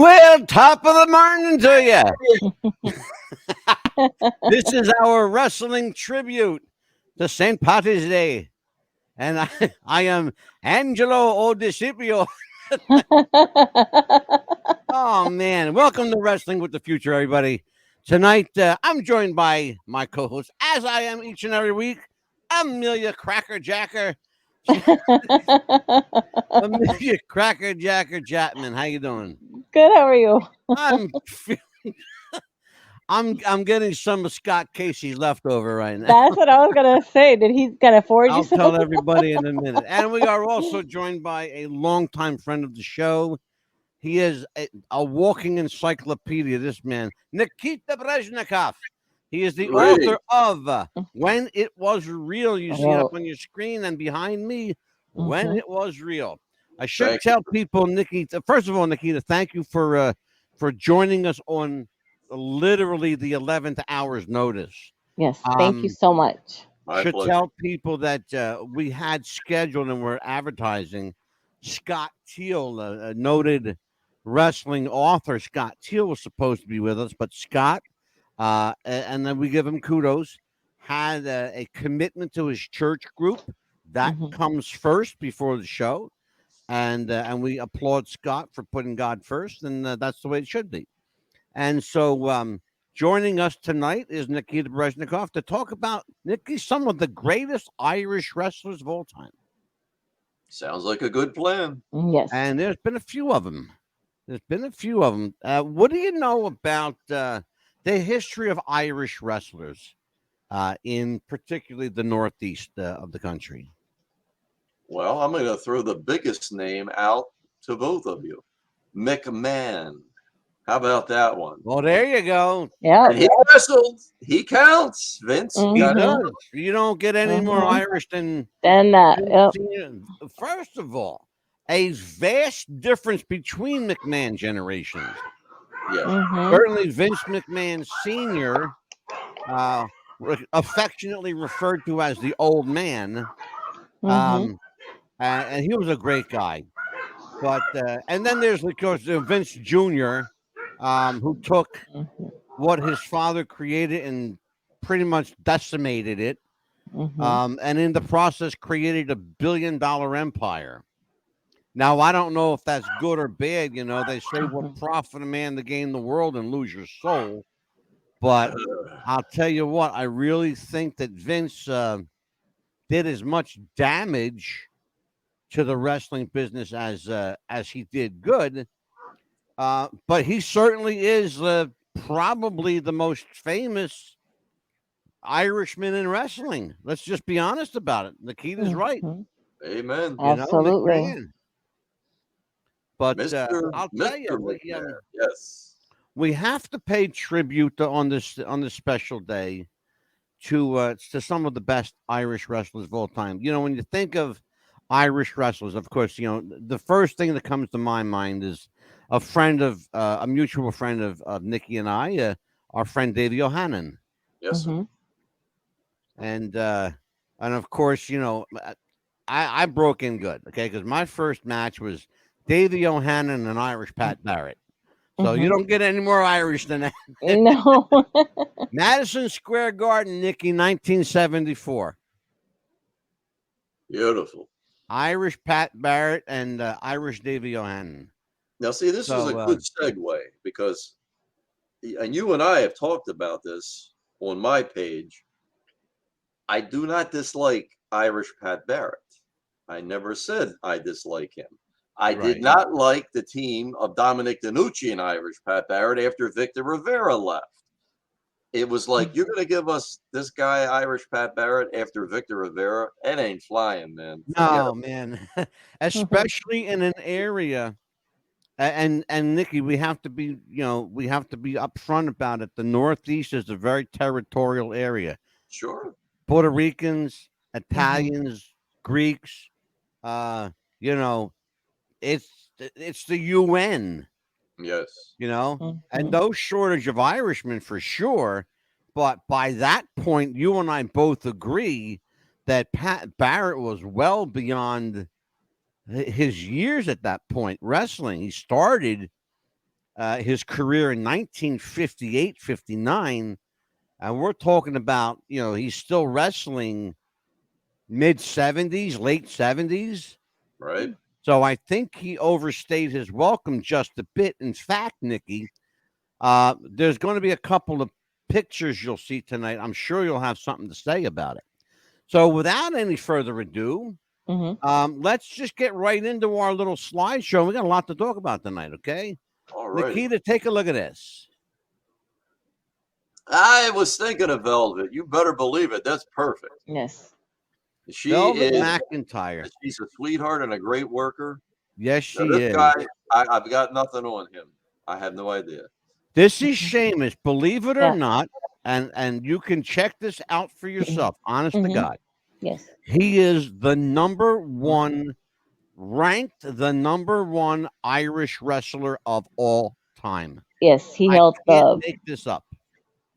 Well, top of the morning to you. This is our wrestling tribute to St. Patty's Day. And I am Angelo Odisipio. Oh, man. Welcome to Wrestling with the Future, everybody. Tonight, I'm joined by my co host, as I am each and every week, Amelia Crackerjacker. Amelia Crackerjacker Chapman. How you doing? Good. How are you? I'm feeling I'm getting some of Scott Casey's leftover right now. That's what I was gonna say. Did he kind of forward you I'll some? tell everybody in a minute. And we are also joined by a longtime friend of the show. He is a walking encyclopedia, this man, Nikita Breznikov. He is the Great. author of When It Was Real. You see it up Oh. on your screen and behind me, When Mhm. It Was Real. I should Thank tell people, Nikita, first of all, Nikita, thank you for joining us on literally the 11th hour's notice. Yes. Thank you Um, so much. My should pleasure. tell people that we had scheduled and we're advertising Scott Teal, a noted wrestling author. Scott Teal was supposed to be with us, but Scott, and then we give him kudos, had a commitment to his church group. That Mhm. comes first before the show. And we applaud Scott for putting God first, and that's the way it should be. And so, joining us tonight is Nikita Breznikov to talk about Nikki, some of the greatest Irish wrestlers of all time. Sounds like a good plan. Yes. And there's been a few of them. There's been a few of them. What do you know about the history of Irish wrestlers, in particularly the Northeast of the country? Well, I'm going to throw the biggest name out to both of you. McMahon. How about that one? Well, there you go. Yeah. And he wrestled. He counts, Vince. Mhm. He Got it. does. You don't get any more Mhm. Irish than Then yep. First of all, a vast difference between McMahon generations. Yeah. Mhm. Certainly, Vince McMahon Sr., affectionately referred to as the old man, Mhm. and he was a great guy. But and then there's, of course, Vince Jr., who took Mhm. what his father created and pretty much decimated it, Mhm. and in the process created $1 billion empire. Now, I don't know if that's good or bad. You know, they say, what Mhm. profit a man to gain the world and lose your soul? But I'll tell you what, I really think that Vince did as much damage to the wrestling business as he did good. But he certainly is probably the most famous Irishman in wrestling. Let's just be honest about it. Nikita's right. Mhm. Amen. You know, Absolutely. McMahon. But Mr. I'll tell you, Mr. McMahon. Yes. we have to pay tribute on this special day to some of the best Irish wrestlers of all time. You know, when you think of Irish wrestlers, of course, you know the first thing that comes to my mind is a mutual friend of Nikki and I, our friend Davey O'Hannon, Yes, sir. Mhm. and of course, you know, I broke in good, okay, because my first match was Davey O'Hannon and Irish Pat Barrett. So you Mhm. don't get any more Irish than that. No. Madison Square Garden, Nikki, 1974. Beautiful. Irish Pat Barrett and Irish Davey O'Hannon. Now, see, this is a So, good segue because, and you and I have talked about this on my page. I do not dislike Irish Pat Barrett. I never said I dislike him. I did right. not like the team of Dominic DeNucci and Irish Pat Barrett after Victor Rivera left. It was like, you're going to give us this guy, Irish Pat Barrett, after Victor Rivera? It ain't flying, man. Forget No, it. man. Mhm. Especially in an area, and Nikki, we have to be upfront about it. The Northeast is a very territorial area. Sure. Puerto Ricans, Mhm. Italians, Greeks, uh, you know, it's the UN. Yes. You know, and Mhm. no shortage of Irishmen for sure. But by that point, you and I both agree that Pat Barrett was well beyond his years at that point wrestling. He started his career in 1958, 59, and we're talking about, he's still wrestling mid 70s, late 70s. Right. So I think he overstayed his welcome just a bit. In fact, Nikki, there's going to be a couple of pictures you'll see tonight. I'm sure you'll have something to say about it. So without any further ado, let's just get right into our little slideshow. We got a lot to talk about tonight, okay? All right. Nikita, take a look at this. I was thinking of Velvet. You better believe it. That's perfect. Yes. She Velvet is. McIntyre. She's a sweetheart and a great worker. Yes, she Now, this is. guy, I've got nothing on him. I have no idea. This is Sheamus, believe it or Yeah. not, and you can check this out for yourself. Honest to God, Yes. he is the number one, ranked the number one Irish wrestler of all time. Yes. He I held can't make this up.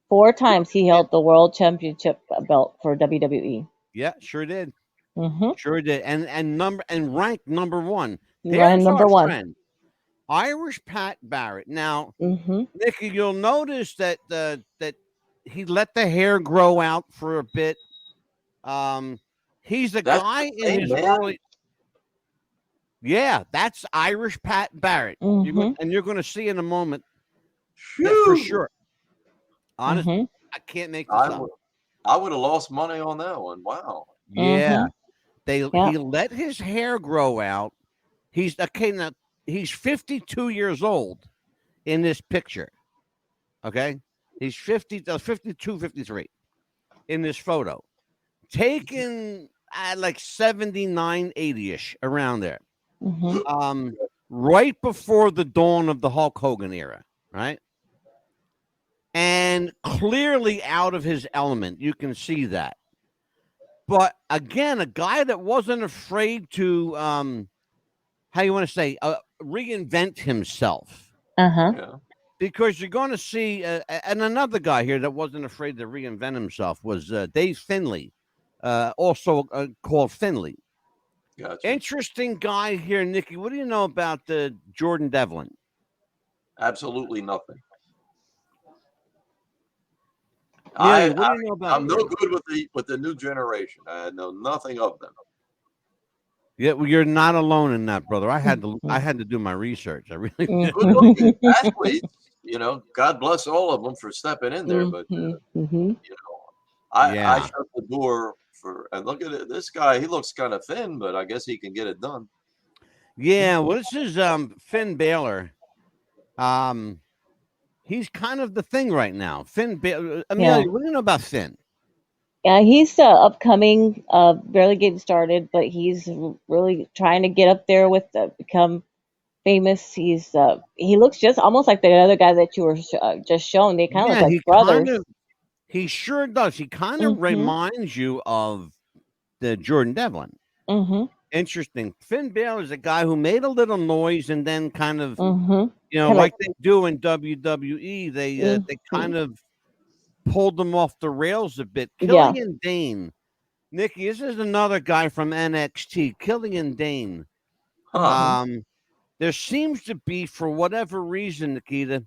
4 times. He held the World Championship belt for WWE. Yeah, sure did. Mm-hmm. Sure did. And ranked number one. Ran There's number our 1. friend, Irish Pat Barrett. Now, Mm-hmm. Nikki, you'll notice that that he let the hair grow out for a bit. He's a That's guy the in same his man? early. Yeah, that's Irish Pat Barrett. Mhm. You're going to see in a moment. Phew. Yeah, for sure. Honestly, Mhm. I can't make this up. I would have lost money on that one. Wow. Yeah, Yeah. he let his hair grow out. He's okay now. He's 52 years old in this picture. Okay, he's 52, 53 in this photo, taken at like 79, 80ish around there. Mhm. Right before the dawn of the Hulk Hogan era, right? And clearly out of his element. You can see that. But again, a guy that wasn't afraid to, how you want to say, reinvent himself. Uh-huh. Yeah. Because you're going to see, and another guy here that wasn't afraid to reinvent himself was Dave Finlay, also called Finlay. Gotcha. Interesting guy here, Nikki. What do you know about Jordan Devlin? Absolutely nothing. What do you know about I'm no good with the new generation. I know nothing of them. Yeah, well, you're not alone in that, brother. I had to do my research. I really did. Good looking athletes, God bless all of them for stepping in there. But I shut the door and look at it. This guy, he looks kind of thin, but I guess he can get it done. Yeah, well, this is Finn Balor. He's kind of the thing right now. Finn Balor. Amelia, what do you know about Finn? Yeah, he's upcoming, barely getting started, but he's really trying to get up there with become famous. He looks just almost like the other guy that you were just showing. They kind of look like brothers. He sure does. He kind of reminds you of the Jordan Devlin. Interesting. Finn Balor is a guy who made a little noise and then kind of, like they do in WWE, they kind of pulled them off the rails a bit. Killian Dane. Nikki, this is another guy from NXT. Killian Dane. There seems to be, for whatever reason, Nikita,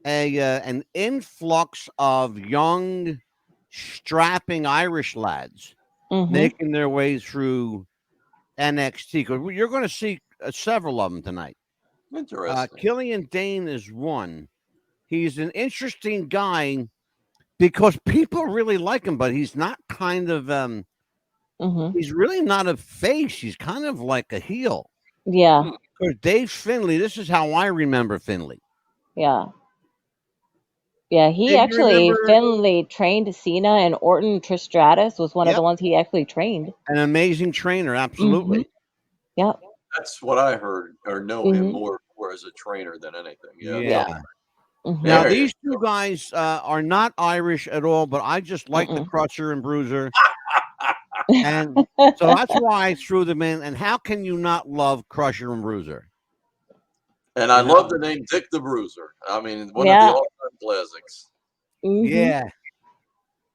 an influx of young, strapping Irish lads making their way through NXT. Because you're going to see several of them tonight. Interesting. Killian Dane is one. He's an interesting guy because people really like him, but he's not kind of he's really not a face. He's kind of like a heel. Yeah. Because Dave Finlay, this is how I remember Finlay. Yeah. Yeah, Finlay trained Cena, and Orton Tristratus was one of the ones he actually trained. An amazing trainer, absolutely. Yeah. That's what I heard or know him more as a trainer than anything. Yeah. Now, these two guys are not Irish at all, but I just like the Crusher and Bruiser. And so that's why I threw them in. And how can you not love Crusher and Bruiser? And I love the name Dick the Bruiser. I mean, one of the all-time classics. Yeah.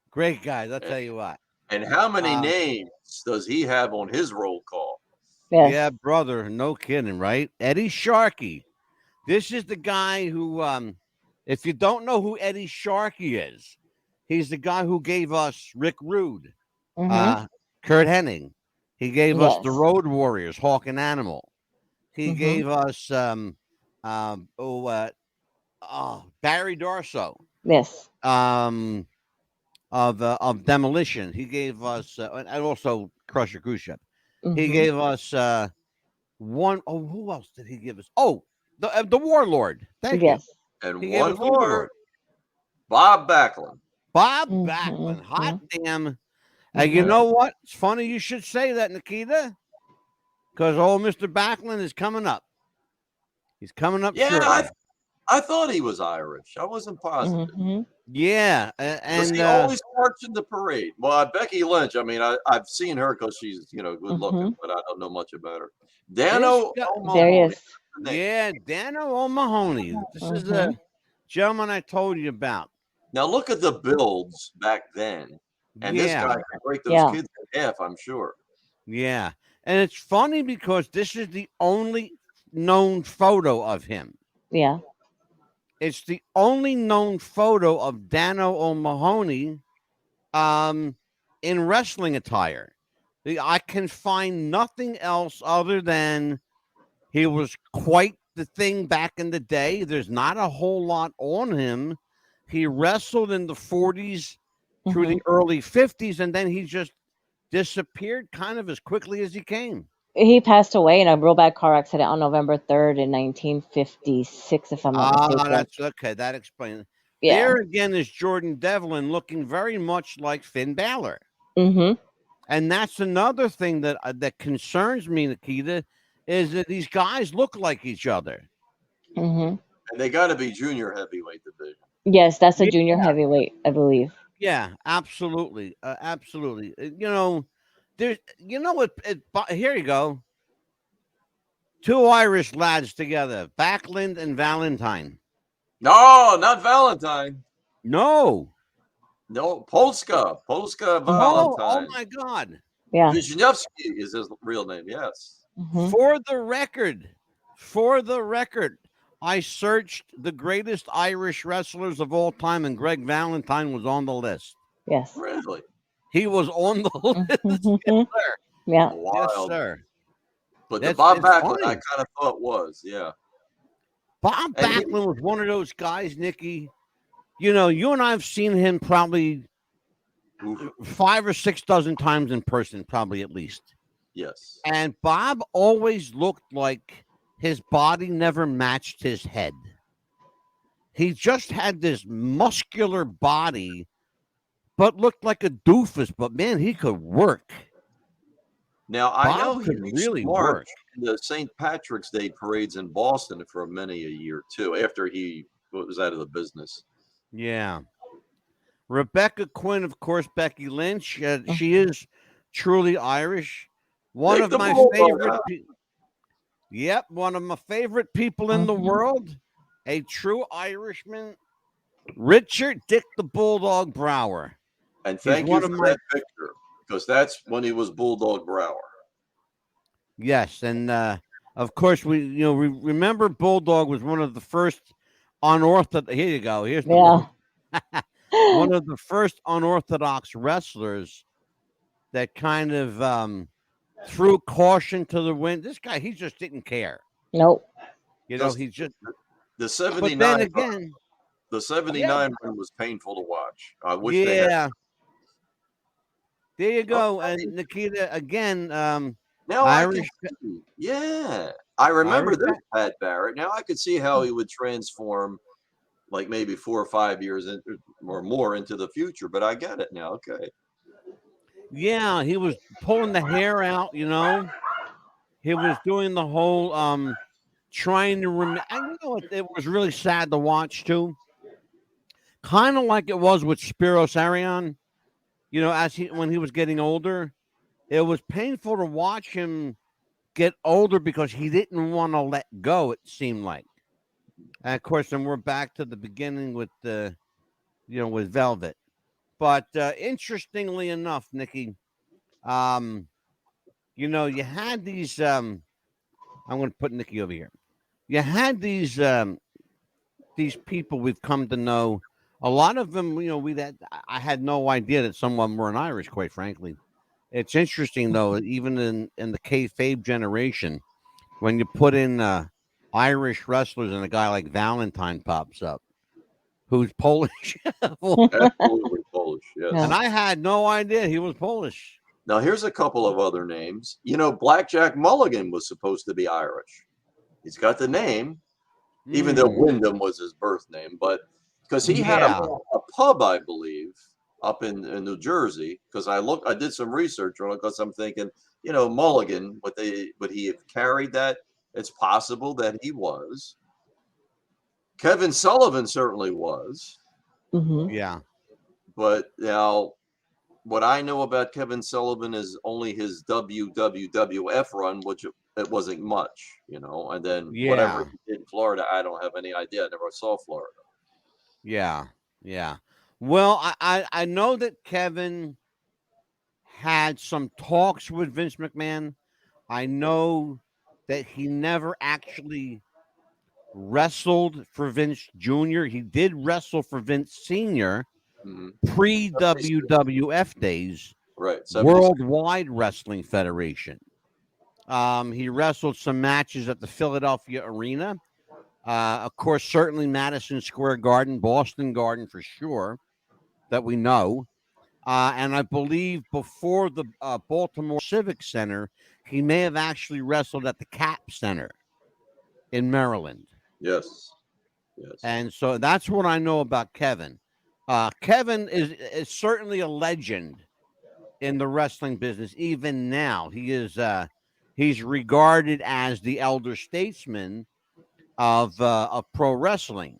Great guys, I'll tell you what. And how many names does he have on his roll call? Yeah, brother. No kidding, right? Eddie Sharkey. This is the guy who, if you don't know who Eddie Sharkey is, he's the guy who gave us Rick Rude, Mhm. uh, Kurt Hennig. He gave us the Yes. Road Warriors, Hawk and Animal. He Mhm. gave us Barry Darso, Yes. um, of Demolition. He gave us and also Crusher Cruise Ship. He Mhm. gave us one oh who else did he give us? Oh, the Warlord. Thank you. Yes. He And gave one us the Warlord. more, Bob Backlund. Bob Mhm. Backlund. Hot Mhm. damn. And you Yeah. Mhm. know what? It's funny you should say that, Nikita, because old Mr. Backlund is coming up. He's coming up Yeah, I, shortly. I thought he was Irish. I wasn't positive. Mhm. Yeah, Because and he always marched in the parade. Well, Becky Lynch, I mean, I've seen her because she's, good looking, Mhm. but I don't know much about her. this Dano guy, There he O'Mahony, is. that's the name. yeah, Dano O'Mahony. This is the Mhm. gentleman I told you about. Now look at the builds back then. And this guy Yeah, can break those Yeah. kids in half, I'm sure. yeah. And it's funny because this is the only known photo of him. Yeah. It's the only known photo of Dano O'Mahony um, in wrestling attire. I can find nothing else other than he was quite the thing back in the day. There's not a whole lot on him. He wrestled in the 40s through the Mhm. early 50s, and then he just disappeared kind of as quickly as he came. He passed away in a real bad car accident on November 3rd in 1956, if I'm not Ah, mistaken. that's okay. That explains it. Yeah. There again is Jordan Devlin looking very much like Finn Balor. Mhm. And that's another thing that concerns me, Nikita, is that these guys look like each other. Mhm. And they got to be junior heavyweight division. Yes, that's a Yeah, junior heavyweight, I believe. yeah, absolutely, absolutely. There's, what? Here you go. Two Irish lads together, Backlund and Valentine. No, not Valentine. No. No, Polska Mhm. Oh Valentine. my God. Yeah. Wisniewski is his real name, yes. Mhm. For the record, for the record, I searched the greatest Irish wrestlers of all time, and Greg Valentine was on the list. Yes. Really? He was on the list. Yes, Mhm. sir. Yeah. Yes, Wild. sir. But the That's Bob it's Backlund, I funny. kind of thought was, yeah. Bob And he, Backlund was one of those guys, Nikki. You and I have seen him probably oof, 5 or 6 dozen times in person, probably at least. yes. And Bob always looked like his body never matched his head. He just had this muscular body, but looked like a doofus. But man, he could work. Now, I Bob know he could used to really march work. in the St. Patrick's Day parades in Boston for many a year, too, after he was out of the business. Yeah. Rebecca Quinn, of course, Becky Lynch. Mhm. She is truly Irish. One Take of the my bulldog favorite. out. Yep, one of my favorite people in the Mhm. world. A true Irishman, Richard Dick the Bulldog Brower. And He's thank you one of for my that picture, because that's when he was Bulldog Brower. yes, and of course we remember Bulldog was one of the first unorthodox. Here you go. Here's the one. Yeah. One of the first unorthodox wrestlers that kind of threw caution to the wind. This guy, he just didn't care. Nope. Just He just. the But then 79 run, again, the yeah, 79 run was painful to watch. I wish they had. yeah. There you go. Okay, And Nikita again, now I can Irish, see. Yeah, I remember Irish. this Pat Barrett. Now I could see how he would transform, like maybe 4 or 5 years or more into the future. But I get it now. Okay. Yeah, he was pulling the hair out. He was doing the whole trying to remember. And it was really sad to watch too. Kind of like it was with Spiros Arion. As when he was getting older, it was painful to watch him get older because he didn't want to let go. It seemed like, and of course, then we're back to the beginning with with Velvet. But interestingly enough, Nikki, you had these. I'm going to put Nikki over here. you had these people we've come to know. A lot of them, I had no idea that some of them were an Irish. Quite frankly, it's interesting though. Even in the kayfabe generation, when you put in Irish wrestlers and a guy like Valentine pops up, who's Polish, Absolutely Polish, Yeah. and yes. I had no idea he was Polish. Now here's a couple of other names. Blackjack Mulligan was supposed to be Irish. He's got the name, even though Mm, Wyndham was his birth name, but because he had yeah, a pub, I believe, up in New Jersey. Because I did some research on it because I'm thinking, Mulligan, would he have carried that? It's possible that he was. Kevin Sullivan certainly was, Hmm. yeah, but now what I know about Kevin Sullivan is only his WWF run, which it wasn't much, and then whatever yeah, he did in Florida, I don't have any idea. I never saw Florida. yeah, yeah. Well, I know that Kevin had some talks with Vince McMahon. I know that he never actually wrestled for Vince Jr. He did wrestle for Vince Sr. Mm-hmm. pre 76. WWF days, Right, 76. Worldwide Wrestling Federation. He wrestled some matches at the Philadelphia Arena. Of course, certainly Madison Square Garden, Boston Garden for sure, that we know. And I believe before the Baltimore Civic Center, he may have actually wrestled at the Cap Center in Maryland. Yes, yes. And so that's what I know about Kevin. Kevin is certainly a legend in the wrestling business. Even now, he's regarded as the elder statesman of pro wrestling,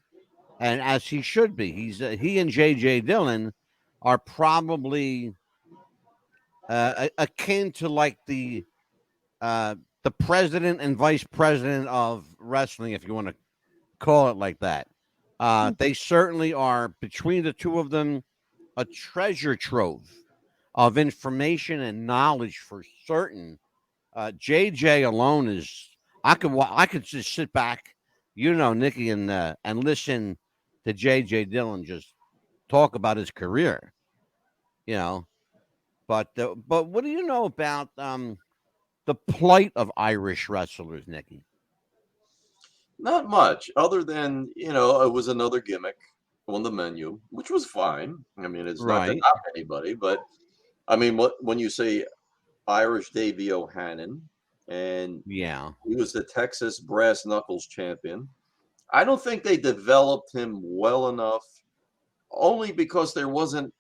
and as he should be. He and J.J. Dillon are probably akin to like the president and vice president of wrestling, if you want to call it like that. They certainly are, between the two of them, a treasure trove of information and knowledge for certain. JJ alone is I could just sit back, Nikki, and listen to JJ Dillon just talk about his career, you know. But what do you know about the plight of Irish wrestlers, Nikki? Not much, other than, it was another gimmick on the menu, which was fine. I mean, it's not to Right. knock anybody, but I mean, when you say Irish Davey O'Hannon, and Yeah. he was the Texas Brass Knuckles champion, I don't think they developed him well enough, only because there wasn't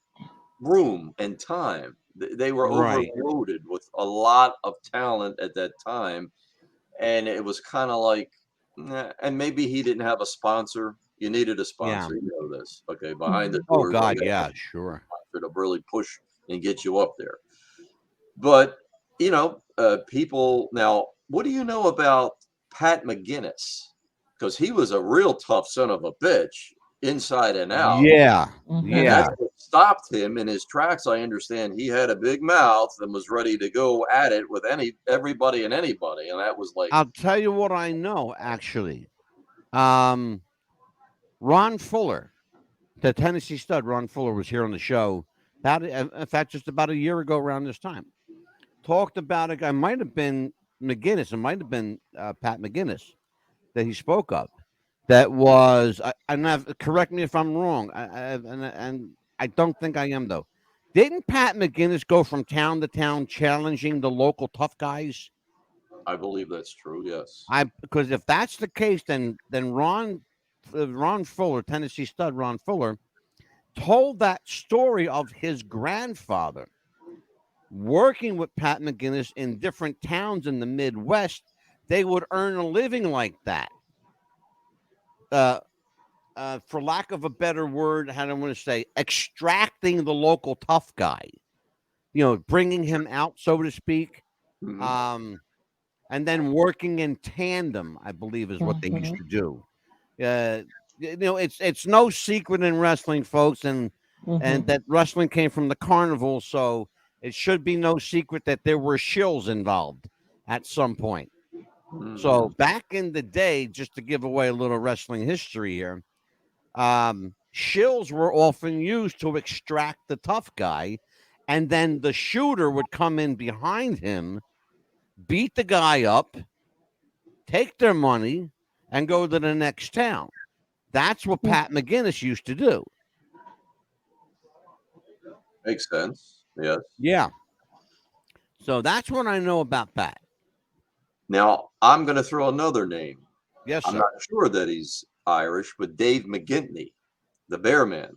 room and time. They were Right. overloaded with a lot of talent at that time, and it was kind of like, nah, and maybe he didn't have a sponsor. You needed a Yeah. sponsor, this. Okay, behind the Hmm. Oh doors, God. you had Yeah. a Sure. sponsor to really push and get you up there. But people now, what do you know about Pat McGinnis? Because he was a real tough son of a bitch, inside and out. Yeah. And Hmm. that's Yeah. what stopped him in his tracks. I understand he had a big mouth and was ready to go at it with everybody and anybody. And that was like, I'll tell you what I know. Actually, um, Ron Fuller, the Tennessee stud, Ron Fuller was here on the show. In fact, just about a year ago, around this time, talked about a guy. Might have been McGinnis. It might have been Pat McGinnis that he spoke of. That was, correct me if I'm wrong, and I don't think I am though. Didn't Pat McGinnis go from town to town challenging the local tough guys? I believe that's true. Yes. Because if that's the case, then Ron Fuller, Tennessee stud Ron Fuller, told that story of his grandfather working with Pat McGinnis in different towns in the Midwest. They would earn a living like that. Uh, for lack of a better word, how do I want to say, extracting the local tough guy, bringing him out, so to speak, Mhm. um, and then working in tandem, I believe, is what they used Hmm. to do. Uh, it's no secret in wrestling, folks, and Hmm. that wrestling came from the carnival, so it should be no secret that there were shills involved at some point. So back in the day, just to give away a little wrestling history here, shills were often used to extract the tough guy, and then the shooter would come in behind him, beat the guy up, take their money, and go to the next town. That's what Pat McGinnis used to do. Makes sense. Yes. Yeah. So that's what I know about Pat. Now, I'm going to throw another name. Yes, I'm sir. not sure that he's Irish, but Dave McGinty, the Bear Man.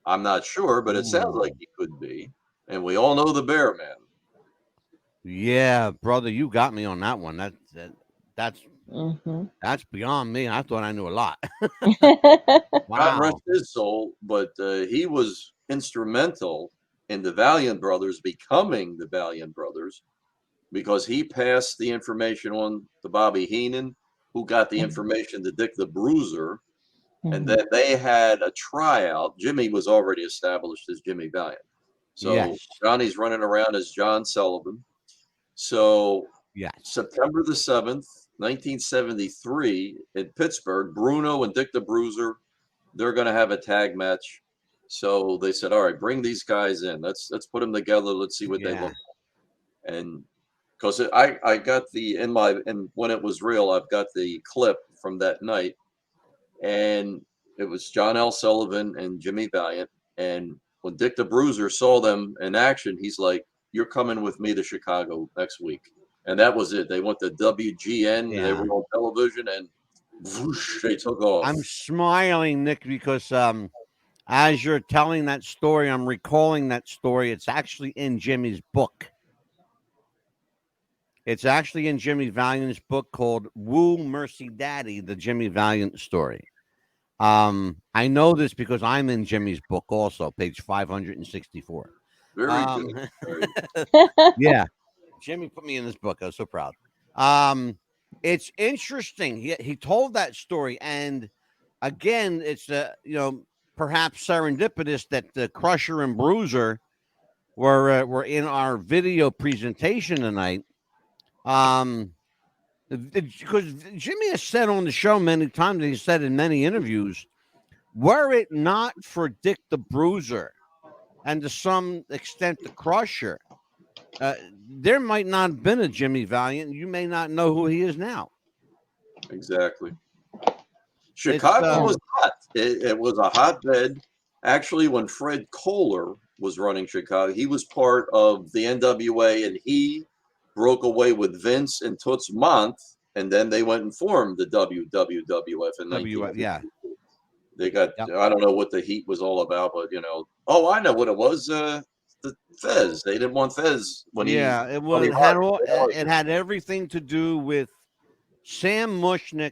I'm not sure, but it sounds like he could be. And we all know the Bear Man. Yeah, brother, you got me on that one. That's Mm-hmm. that's beyond me. I thought I knew a lot. God rest Wow. his soul, but he was instrumental in the Valiant Brothers becoming the Valiant Brothers because he passed the information on to Bobby Heenan, who got the information to Dick the Bruiser, and then they had a tryout. Jimmy was already established as Jimmy Valiant. So Yes. Johnny's running around as John Sullivan. So Yes. September the 7th, 1973 in Pittsburgh, Bruno and Dick the Bruiser, they're going to have a tag match. So they said, all right, bring these guys in. Let's put them together. Let's see what they look like. And because I got and when it was real, I've got the clip from that night. And it was John L. Sullivan and Jimmy Valiant. And when Dick the Bruiser saw them in action, he's like, you're coming with me to Chicago next week. And that was it. They went to WGN. They were on television, and whoosh, they took off. I'm smiling, Nick, because as you're telling that story, I'm recalling that story. It's actually in Jimmy's book. It's actually in Jimmy Valiant's book called Woo Mercy Daddy, the Jimmy Valiant story. I know this because I'm in Jimmy's book also, page 564. Very good. Yeah. Jimmy put me in this book. I was so proud. It's interesting. He told that story, and again, it's perhaps serendipitous that the Crusher and Bruiser were in our video presentation tonight. Because Jimmy has said on the show many times, and he said in many interviews, were it not for Dick the Bruiser and to some extent the Crusher, there might not have been a Jimmy Valiant. You may not know who he is now. Exactly. Chicago was hot. It was a hotbed. Actually, when Fred Kohler was running Chicago, he was part of the NWA, and he broke away with Vince and Toots Month, and then they went and formed the WWF in 1992. Yeah. They got, I don't know what the heat was all about, but, I know what it was. The Fez. They didn't want Fez when it had everything to do with Sam Mushnick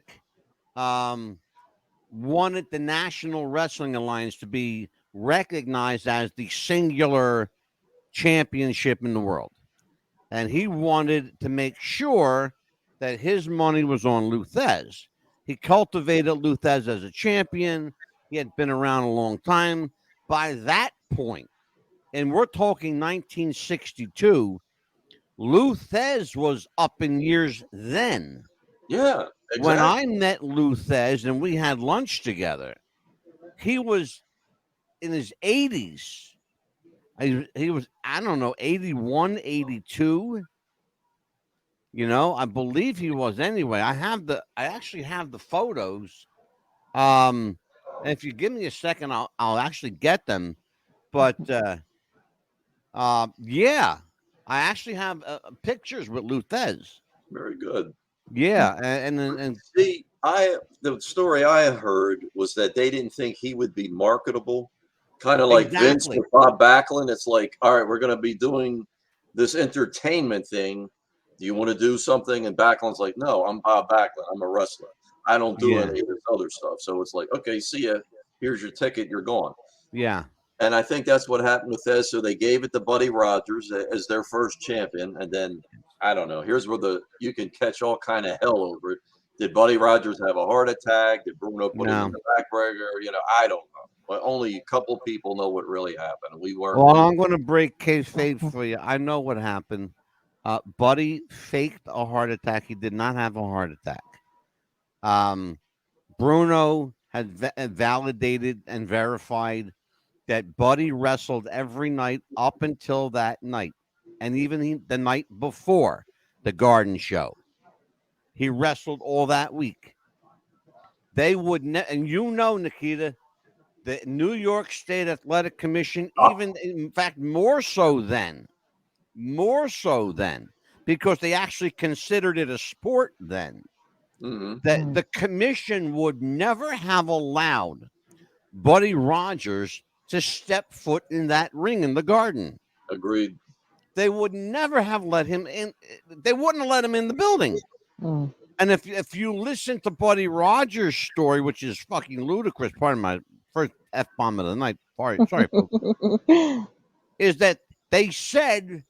wanted the National Wrestling Alliance to be recognized as the singular championship in the world. And he wanted to make sure that his money was on Lou Thesz. He cultivated Lou Thesz as a champion. He had been around a long time. By that point, and we're talking 1962, Lou Thesz was up in years then. Yeah, exactly. When I met Lou Thesz and we had lunch together, he was in his 80s. He was, I don't know, 81, 82. I believe he was anyway. I actually have the photos. And if you give me a second, I'll actually get them. But yeah, I actually have pictures with Lou Thesz. Very good. Yeah, and see, the story I heard was that they didn't think he would be marketable, kind of like Vince with Bob Backlund. It's like, all right, we're going to be doing this entertainment thing. Do you want to do something? And Backlund's like, no, I'm Bob Backlund. I'm a wrestler. I don't do any of this other stuff. So it's like, okay, see ya. Here's your ticket. You're gone. Yeah. And I think that's what happened with Thesz. So they gave it to Buddy Rogers as their first champion. And then, I don't know, here's where you can catch all kind of hell over it. Did Buddy Rogers have a heart attack? Did Bruno put him in the backbreaker? I don't know. But only a couple people know what really happened. We weren't. Well, I'm going to break kayfabe for you. I know what happened. Buddy faked a heart attack. He did not have a heart attack. Bruno had validated and verified that Buddy wrestled every night up until that night, and even the night before the Garden Show. He wrestled all that week. They would, and Nikita, the New York State Athletic Commission, even in fact more so then, because they actually considered it a sport then. That the commission would never have allowed Buddy Rogers to step foot in that ring in the Garden. Agreed. They would never have let him in. They wouldn't have let him in the building. And if you listen to Buddy Rogers' story, which is fucking ludicrous, pardon my first F-bomb of the night, sorry, folks, is that they said,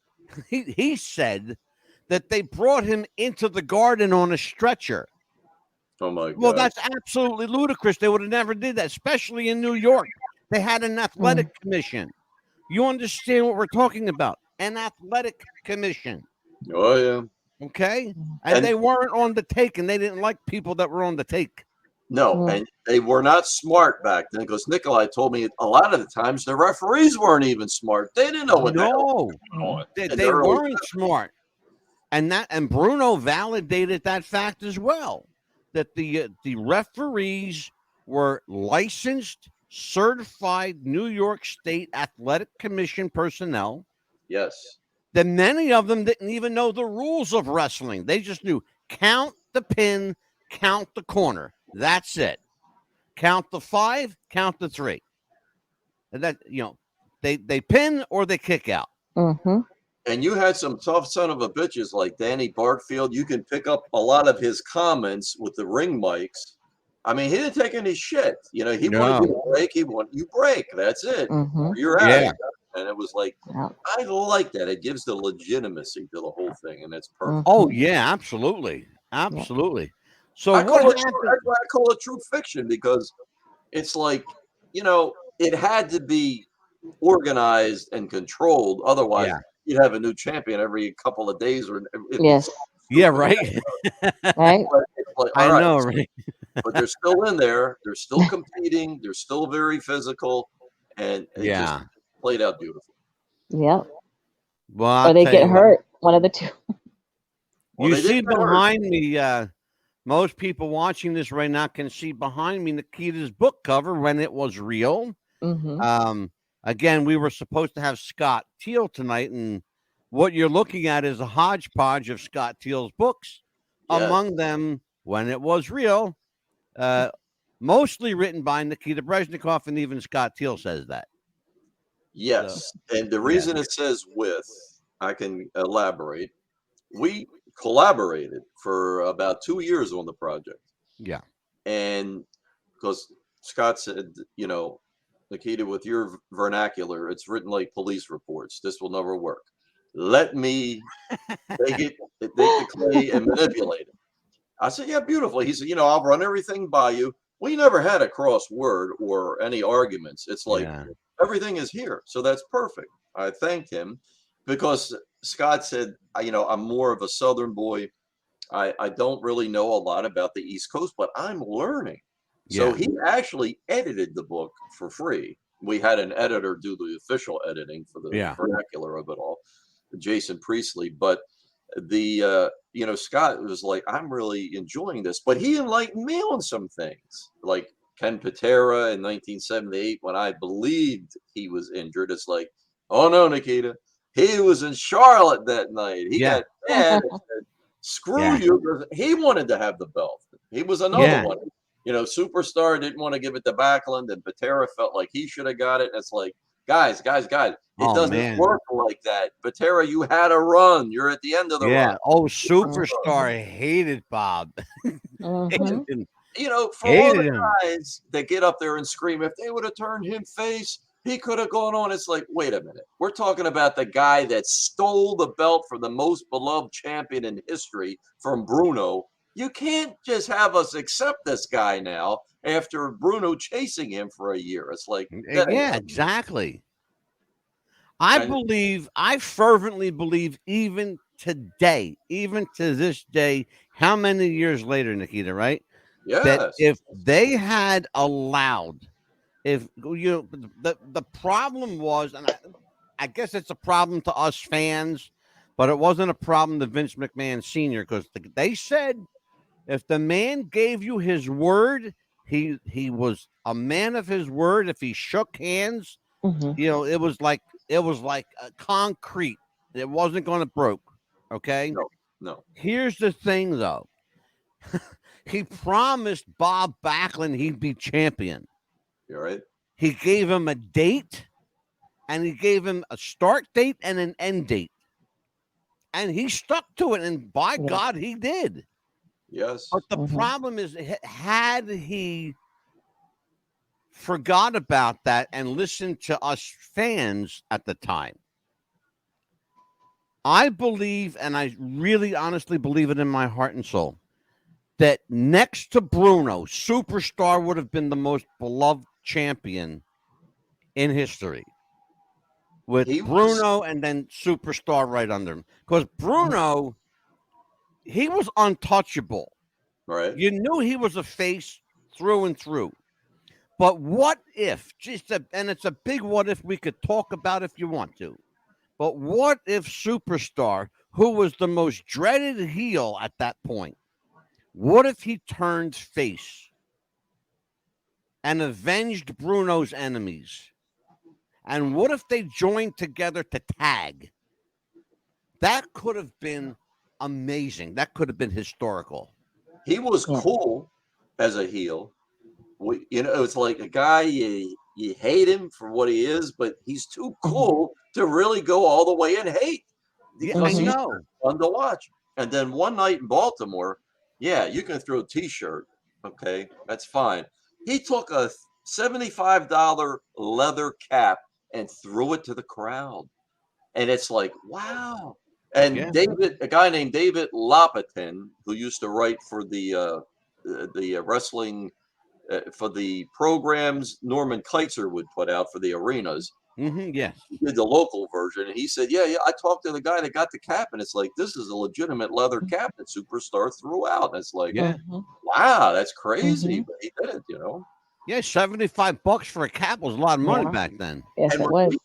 he said that they brought him into the Garden on a stretcher. Oh my God. Well, that's absolutely ludicrous. They would have never did that, especially in New York. They had an athletic commission. You understand what we're talking about? An athletic commission. Oh, yeah. Okay? And they weren't on the take, and they didn't like people that were on the take. No, and they were not smart back then, because Nikolai told me a lot of the times the referees weren't even smart. They didn't know what the hell was going on. They weren't smart. And Bruno validated that fact as well, that the referees were licensed, certified New York State Athletic Commission personnel. Yes. That many of them didn't even know the rules of wrestling. They just knew count the pin, count the corner. That's it. Count the 5, count the 3. And that, they pin or they kick out. And you had some tough son of a bitches like Danny Bartfield. You can pick up a lot of his comments with the ring mics. I mean, he didn't take any shit. He wanted you to break. He wanted you break. That's it. You're out. Yeah. And it was like, I like that. It gives the legitimacy to the whole thing, and it's perfect. Oh yeah, absolutely, absolutely. So that's why I call it true fiction, because it's like, it had to be organized and controlled. Otherwise, you'd have a new champion every couple of days. Yeah, right. Right. I know, right? But they're still in there. They're still competing. They're still very physical, and just played out beautifully. Yeah. Well, or they get hurt. One of the two. You see behind me, most people watching this right now can see behind me Nikita's book cover, When It Was Real. Again, we were supposed to have Scott Teal tonight, and what you're looking at is a hodgepodge of Scott Teal's books. Yes. Among them, When It Was Real, mostly written by Nikita Breznikov, and even Scott Teal says that. Yes, and the reason it says with, I can elaborate. We collaborated for about 2 years on the project. Yeah. And because Scott said, Nikita, with your vernacular, it's written like police reports. This will never work. Let me take the clay and manipulate it. I said, yeah, beautiful. He said, I'll run everything by you. We never had a cross word or any arguments. It's like everything is here. So that's perfect. I thanked him because Scott said, I'm more of a Southern boy. I don't really know a lot about the East Coast, but I'm learning. So he actually edited the book for free. We had an editor do the official editing for the vernacular of it all, Jason Priestley. But Scott was like, I'm really enjoying this. But he enlightened me on some things, like Ken Patera in 1978, when I believed he was injured. It's like, oh no, Nikita, he was in Charlotte that night. He got mad and said, screw you. He wanted to have the belt. He was another one. Superstar didn't want to give it to Backlund, and Patera felt like he should have got it. It's like, guys, it doesn't work like that. Patera, you had a run. You're at the end of the run. Oh, Superstar hated Bob. Hated him. For all the guys that get up there and scream, if they would have turned him face, he could have gone on. It's like, wait a minute. We're talking about the guy that stole the belt from the most beloved champion in history from Bruno. You can't just have us accept this guy now after Bruno chasing him for a year. It's like, exactly. I fervently believe even today, even to this day, how many years later, Nikita, right? That Yes. if they had allowed, if you know, the problem was, and I guess it's a problem to us fans, but it wasn't a problem to Vince McMahon Sr. because they said if the man gave you his word, he was a man of his word. If he shook hands, Hmm. you know, it was like concrete. It wasn't going to broke. Okay. No. No. Here's the thing, though. He promised Bob Backlund he'd be champion. You're right. He gave him a date, and he gave him a start date and an end date, and he stuck to it. And by Yeah. God, he did. Yes. But the Mhm. problem is, had he forgot about that and listened to us fans at the time, I believe, and I really honestly believe it in my heart and soul, that next to Bruno, Superstar would have been the most beloved champion in history. With He was Bruno and then Superstar right under him. Because Bruno, he was untouchable. right. You knew he was a face through and through. But what if, and it's a big what if we could talk about if you want to, but what if Superstar, who was the most dreaded heel at that point, what if he turned face and avenged Bruno's enemies? And what if they joined together to tag? That could have been amazing. That could have been historical. He was Yeah. cool as a heel. You know, it's like a guy you hate him for what he is, but he's too cool to really go all the way and hate Yeah, I because he's know. fun to watch. And then one night in Baltimore, yeah, you can throw a T-shirt. Okay, that's fine. He took a $75 leather cap and threw it to the crowd, and it's like, wow. And Yeah. a guy named David Lopatin, who used to write for the wrestling for the programs Norman Keitzer would put out for the arenas. Yes. He did the local version, and he said, yeah, I talked to the guy that got the cap, and it's like, this is a legitimate leather cap that Superstar threw out. And it's like, Yeah. Mhm. wow, that's crazy. Mhm. But he did it, you know. Yeah, $75 for a cap was a lot of money Yeah. back then. Yes, And it when was. we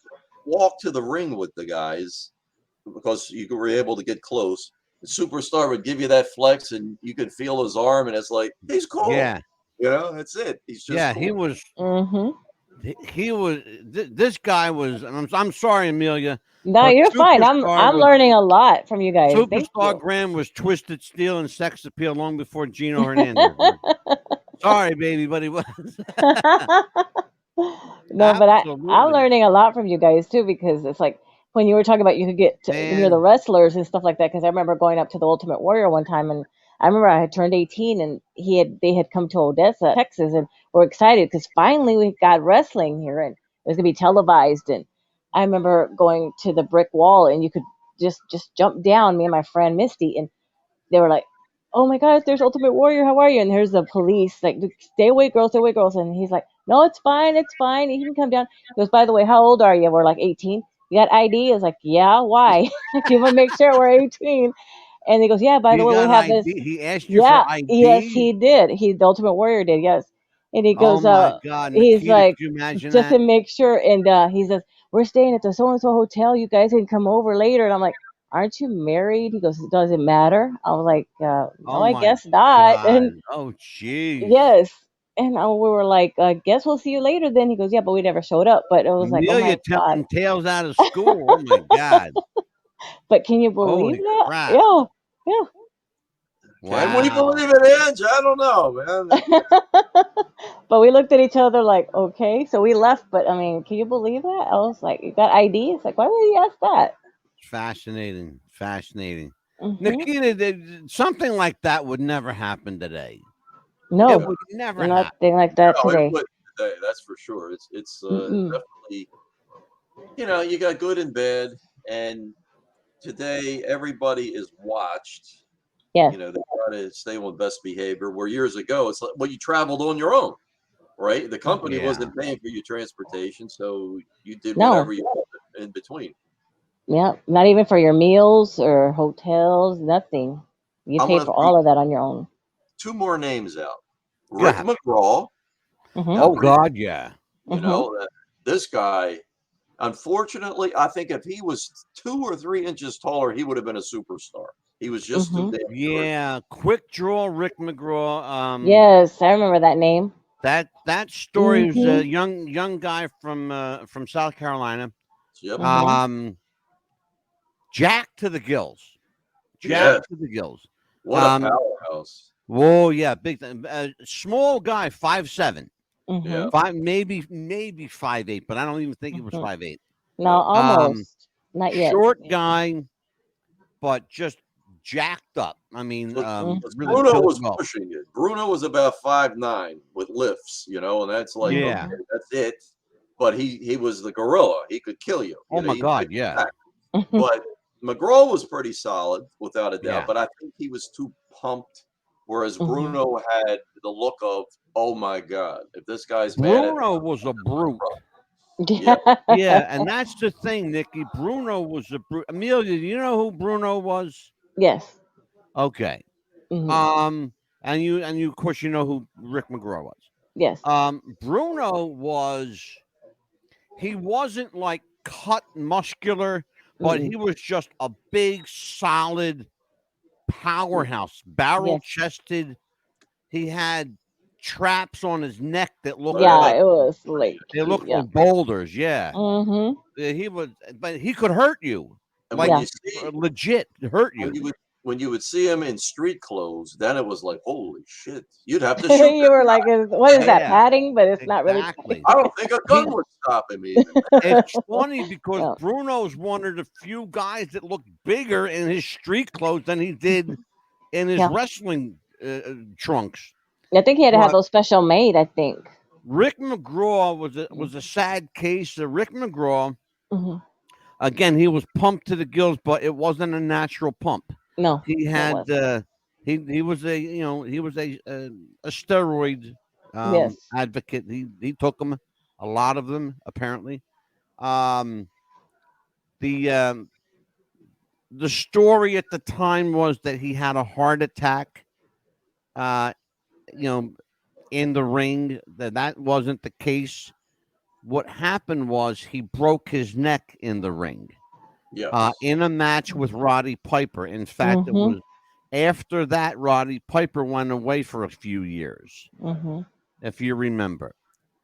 walked to the ring with the guys, because you were able to get close, the Superstar would give you that flex, and you could feel his arm, and it's like, he's cool. Yeah. You know, that's it. He's just Yeah, cool. he was Mhm. he was this guy was, and I'm sorry, Amelia, No, but you're fine. I'm Superstar was learning a lot from you guys. Thank Superstar you. Graham was twisted steel and sex appeal long before Gino Hernandez. Sorry, baby, but he was. No, but I'm Absolutely. learning a lot from you guys too because it's like when you were talking about you could get near the Man. wrestlers and stuff like that. Because I remember going up to the Ultimate Warrior one time, and I remember I had turned 18, and they had come to Odessa, Texas, and we're excited because finally we got wrestling here, and it was gonna be televised. And I remember going to the brick wall, and you could just jump down. Me and my friend Misty, and they were like, "Oh my gosh, there's Ultimate Warrior. How are you?" And there's the police like, "Stay away, girls, stay away, girls." And he's like, "No, it's fine, it's fine. You can come down." He goes, "By the way, how old are you?" We're like 18. You got ID? I was like, "Yeah, why?" You want to make sure we're 18. And he goes, "Yeah, by the You way, we got have this." ID. He asked you for Yeah, yes, ID. he did. The Ultimate Warrior did, yes. And he Oh goes, my God, he's Nikita, like, could you imagine just to that? make sure, and he says, "We're staying at the so and so hotel. You guys can come over later." And I'm like, "Aren't you married?" He goes, "Does it matter?" I was like, "No, Oh I my guess not." God. And Oh jeez. yes, and we were like, "Guess we'll see you later." Then he goes, "Yeah, but we never showed up." But it was like, "Oh Amelia my god!" telling tales out of school. Oh my God. But can you believe Holy that? crap. Yeah, yeah. Can we Wow. believe it, Ange? I don't know, man. But we looked at each other like, okay. So we left. But I mean, can you believe that? I was like, "You got ID?" It's like, why would you ask that? Fascinating. Fascinating. Hmm. Nikita, something like that would never happen today. It No, would never happen. nothing like that No, it today. wouldn't today, that's for sure. It's Mm-mm. definitely, you know, you got good and bad, and today everybody is watched. Yes. You know, they try to stay on best behavior. Where years ago, it's like, well, you traveled on your own, right? The company Yeah. wasn't paying for your transportation, so you did No. whatever you wanted in between. Yeah, not even for your meals or hotels, nothing. You I'm pay going to for throw all of that on your own. two more names out. Go Rick ahead. McGraw. Mhm. Now, Oh Rick, God, yeah. you Mhm. know, this guy, unfortunately, I think if he was 2 or 3 inches taller, he would have been a superstar. He was just too Mhm. damn short. Yeah, quick draw, Rick McGraw. Yes, I remember that name. That story is a Mhm. young guy from South Carolina. Yep. Mhm. Um, Jack to the gills. Jack Yes. to the gills. What a Um, powerhouse. Whoa, yeah, big thing. Small guy, 5'7", Yeah. Mhm. maybe 5'8", but I don't even think he was Mhm. 5'8". No, No. almost. Not yet. Short guy, but just jacked up. I mean, But Mm. really Bruno built was well. pushing it. Bruno was about 5'9" with lifts, and that's like, Yeah. okay, Mhm. that's it. But he was the gorilla. He could kill you. Oh my He God, fight yeah, back. But McGraw was pretty solid, without a doubt. yeah. But I think he was too pumped, whereas Mhm. Bruno had the look of, oh my God, if this guy's mad at me, Bruno was a brute. yeah, Yeah, and that's the thing, Nikki. Bruno was a brute. Amelia, do you know who Bruno was? Yes. Okay. Mhm. And of course, you know who Rick McGraw was. Yes. Bruno was. He wasn't like cut muscular, but Mm. he was just a big, solid powerhouse, barrel Yes. chested. He had traps on his neck that looked oh Yeah, yeah, like it was like they he, looked yeah. like boulders. Yeah. Mhm. He was, but he could hurt you, and like when Yeah. you see legit hurt when you. you would when you would see him in street clothes, then it was like, holy shit, you'd have to shoot You that were guy. like, what is that Yeah, padding? But it's not really exactly. I padding. don't think a He. gun would stop him even. It's funny because Yeah. Bruno's one of the few guys that looked bigger in his street clothes than he did in his Yeah. wrestling trunks. I think he had to have But those special made. I think. Rick McGraw was a sad case. Rick McGraw, Mhm. again, he was pumped to the gills, but it wasn't a natural pump. No, He it had wasn't. he was a steroid Yes. advocate. He took them, a lot of them apparently. Um, the the story at the time was that he had a heart attack. Uh, you know, in the ring. That wasn't the case. What happened was he broke his neck in the ring, Yes. in a match with Roddy Piper. In fact, it Mhm. was after that Roddy Piper went away for a few years, Mhm. if you remember.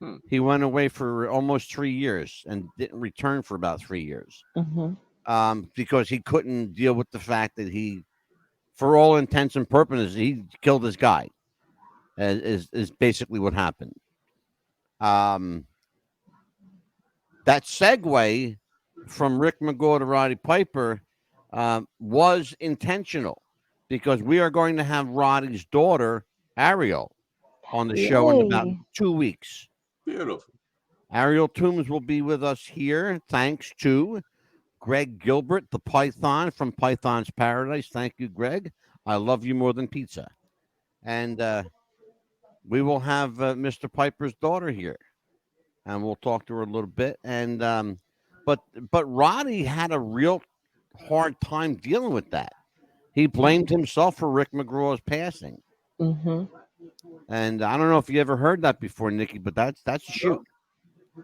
Hmm. He went away for almost 3 years and didn't return for about 3 years, Mhm. because he couldn't deal with the fact that for all intents and purposes, he killed his guy. Is basically what happened. Um, that segue from Rick McGaw to Roddy Piper was intentional, because we are going to have Roddy's daughter, Ariel, on the show in about Yay. 2 weeks. Beautiful. Ariel Toombs will be with us here, thanks to Greg Gilbert, the Python from Python's Paradise. Thank you, Greg. I love you more than pizza. And we will have Mr. Piper's daughter here, and we'll talk to her a little bit. And but Roddy had a real hard time dealing with that. He blamed himself for Rick McGraw's passing, Mhm. and I don't know if you ever heard that before, Nikki, but that's a shoot.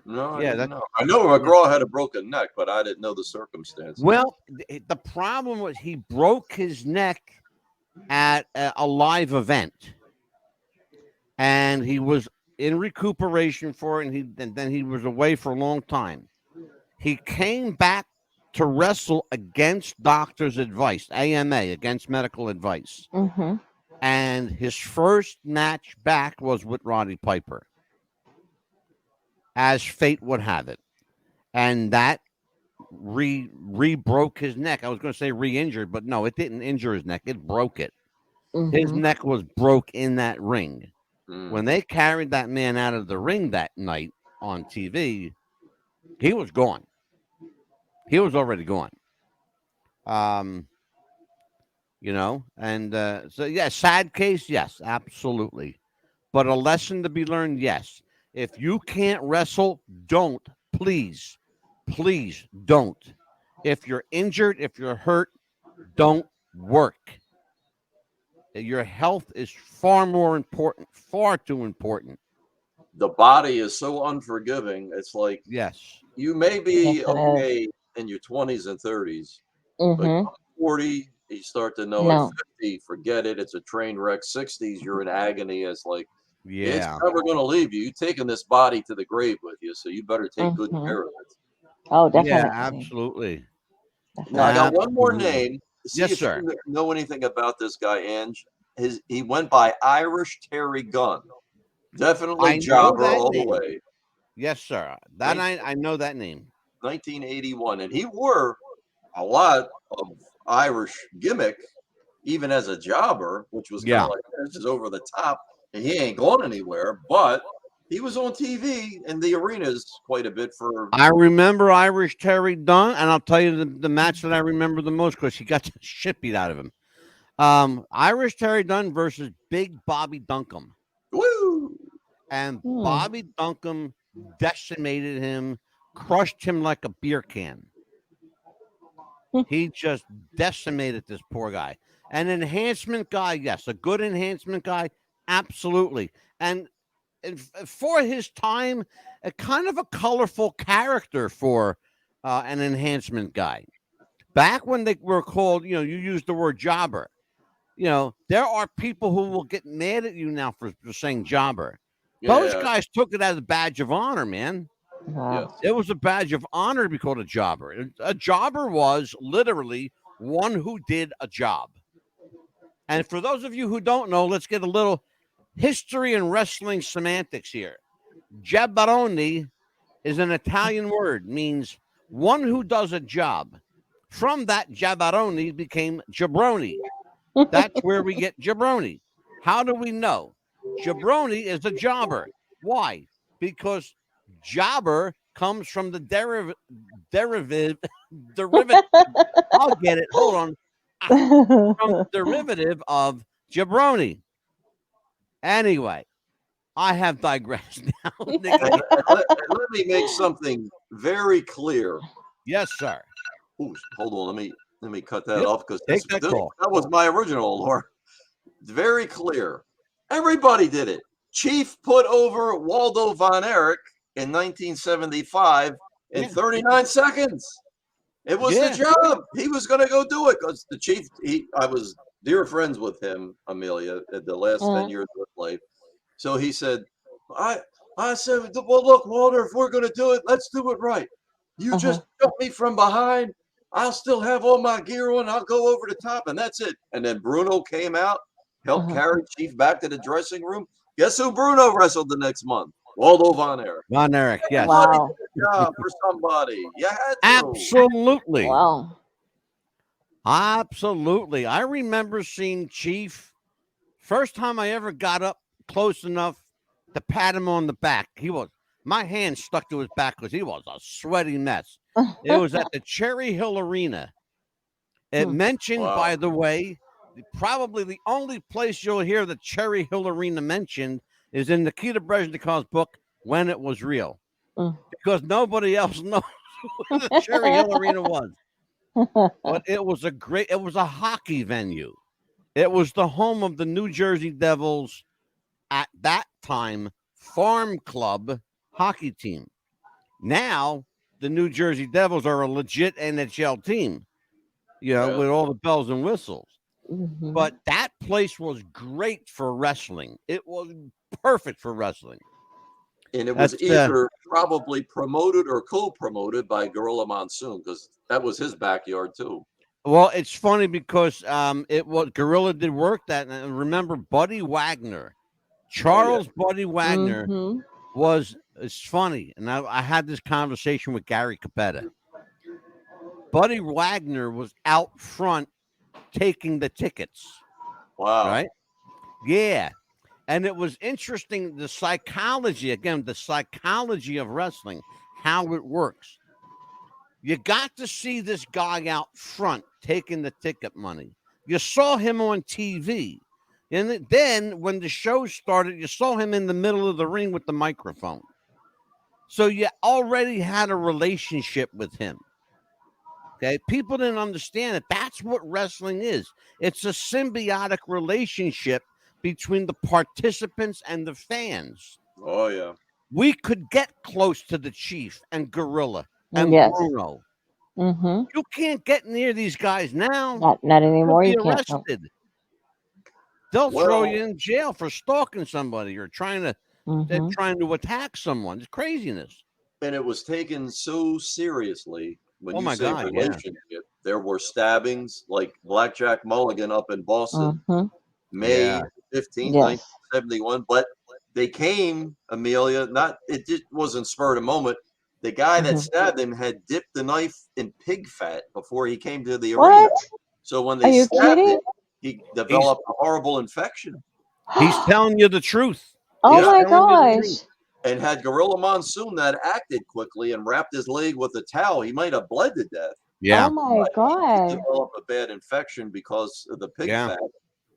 No, no, I Yeah, didn't that. know. I know Yeah. McGraw had a broken neck, but I didn't know the circumstances. Well, the problem was he broke his neck at a live event, and he was in recuperation for it, and then he was away for a long time. He came back to wrestle against doctor's advice, AMA, against medical advice. Mhm. And his first match back was with Roddy Piper, as fate would have it. And that re broke his neck. I was going to say re injured, but no, it didn't injure his neck. It broke it. His Mhm. neck was broke in that ring. Mm. When they carried that man out of the ring that night on TV, he was gone. He was already gone. Um, and so yeah, sad case, yes, absolutely. But a lesson to be learned, yes. If you can't wrestle, don't. Please, please don't. If you're injured, if you're hurt, don't work. Your health is far more important, far too important. The body is so unforgiving. It's like Yes. you may Yes, be it is. okay in your 20s and 30s, but Mhm. 40, you start to know at No. 50, forget it. It's a train wreck. 60s, you're in agony. It's like, it's Yeah. never going to leave you. You're taking this body to the grave with you, so you better take good Mhm. care of it. Oh, Yeah, definitely. absolutely. Now, I got Definitely. one more Absolutely. name to see Yes, if sir. you know anything about this guy, Ange. He went by Irish Terry Gunn. Definitely I know jobber that all the name. way. Yes, sir. That 19- I know that name. 1981. And he wore a lot of Irish gimmick, even as a jobber, which was kind Yeah. of like, this is over the top, and he ain't going anywhere. But he was on TV in the arenas quite a bit for. I remember Irish Terry Dunn, and I'll tell you the match that I remember the most because he got the shit beat out of him. Irish Terry Dunn versus Big Bobby Duncombe. Woo! And Hmm. Bobby Duncombe decimated him, crushed him like a beer can. He just decimated this poor guy. An enhancement guy, yes. A good enhancement guy, absolutely. And for his time, a kind of a colorful character for an enhancement guy. Back when they were called, you used the word jobber. There are people who will get mad at you now for saying jobber. Those Yeah, guys took it as a badge of honor, man. yes. Wow. It was a badge of honor to be called a jobber. A jobber was literally one who did a job. And for those of you who don't know, let's get a little history and wrestling semantics here. Jabberoni is an Italian word, means one who does a job. From that, jabberoni became jabroni. That's where we get jabroni. How do we know? Jabroni is a jobber. Why? Because jobber comes from the derivative. I'll get it. Hold on. From the derivative of jabroni. Anyway, I have digressed now. And let me make something very clear. Yes, sir. Ooh, hold on, let me cut that Yep. off because Take that call. that was my original, Lord. Very clear. Everybody did it. Chief put over Waldo Von Erich in 1975 in Yeah. 39 seconds. It was the Yeah. job. He was going to go do it because the chief. I was dear friends with him, Amelia, at the last 10 years of his life. So he said, I I said, well, look, Walter, if we're going to do it, let's do it right. You Uh-huh. just jump me from behind. I'll still have all my gear on. I'll go over the top, and that's it. And then Bruno came out, helped Uh-huh. carry Chief back to the dressing room. Guess who Bruno wrestled the next month? Waldo Von Erich. Von Erich, yes. Everybody Wow. did a job for somebody. You had to. Absolutely. Wow. Absolutely. I remember seeing Chief first time I ever got up close enough to pat him on the back. My hand stuck to his back because he was a sweaty mess. It was at the Cherry Hill Arena. It mentioned, Wow. by the way, probably the only place you'll hear the Cherry Hill Arena mentioned is in Nikita Breznikov's book, When It Was Real, because nobody else knows where the Cherry Hill Arena was. But it was a hockey venue. It was the home of the New Jersey Devils at that time farm club hockey team. Now the New Jersey Devils are a legit NHL team, Yeah. with all the bells and whistles. Mhm. But that place was great for wrestling. It was perfect for wrestling. And it was That's either probably promoted or co-promoted by Gorilla Monsoon because that was his backyard too. well, it's funny because it was Gorilla did work that. And remember, Buddy Wagner, Oh yeah. Charles Buddy Wagner Mhm. it's funny, and I had this conversation with Gary Capetta. Buddy Wagner was out front taking the tickets, Wow. right? Yeah. And it was interesting the psychology of wrestling, how it works. You got to see this guy out front taking the ticket money. You saw him on TV. And then when the show started, you saw him in the middle of the ring with the microphone. So you already had a relationship with him. Okay, people didn't understand it. That's what wrestling is. It's a symbiotic relationship between the participants and the fans. Oh yeah. We could get close to the Chief and Gorilla and Yes. Bruno. Mm-hmm. You can't get near these guys now. Not You'll anymore. be You can't. No. arrested. They'll throw Well, you in jail for stalking somebody or they're Mm-hmm. trying to attack someone. It's craziness. and it was taken so seriously. When Oh you my say God, yeah. relationship, there were stabbings like Blackjack Mulligan up in Boston, Mm-hmm. May Yeah. 15th, Yes. 1971. But they came, Amelia, not, it just wasn't spurred a moment. The guy that Mm-hmm. stabbed him had dipped the knife in pig fat before he came to the arena. What? So when Are they you stabbed him, kidding? he He's developed a horrible infection. he's telling you the truth. Oh He's Yeah. my telling you the truth. gosh. And had Gorilla Monsoon not acted quickly and wrapped his leg with a towel, he might have bled to death. Oh Yeah. my But he did god. develop a bad infection because of the pig Yeah. fat.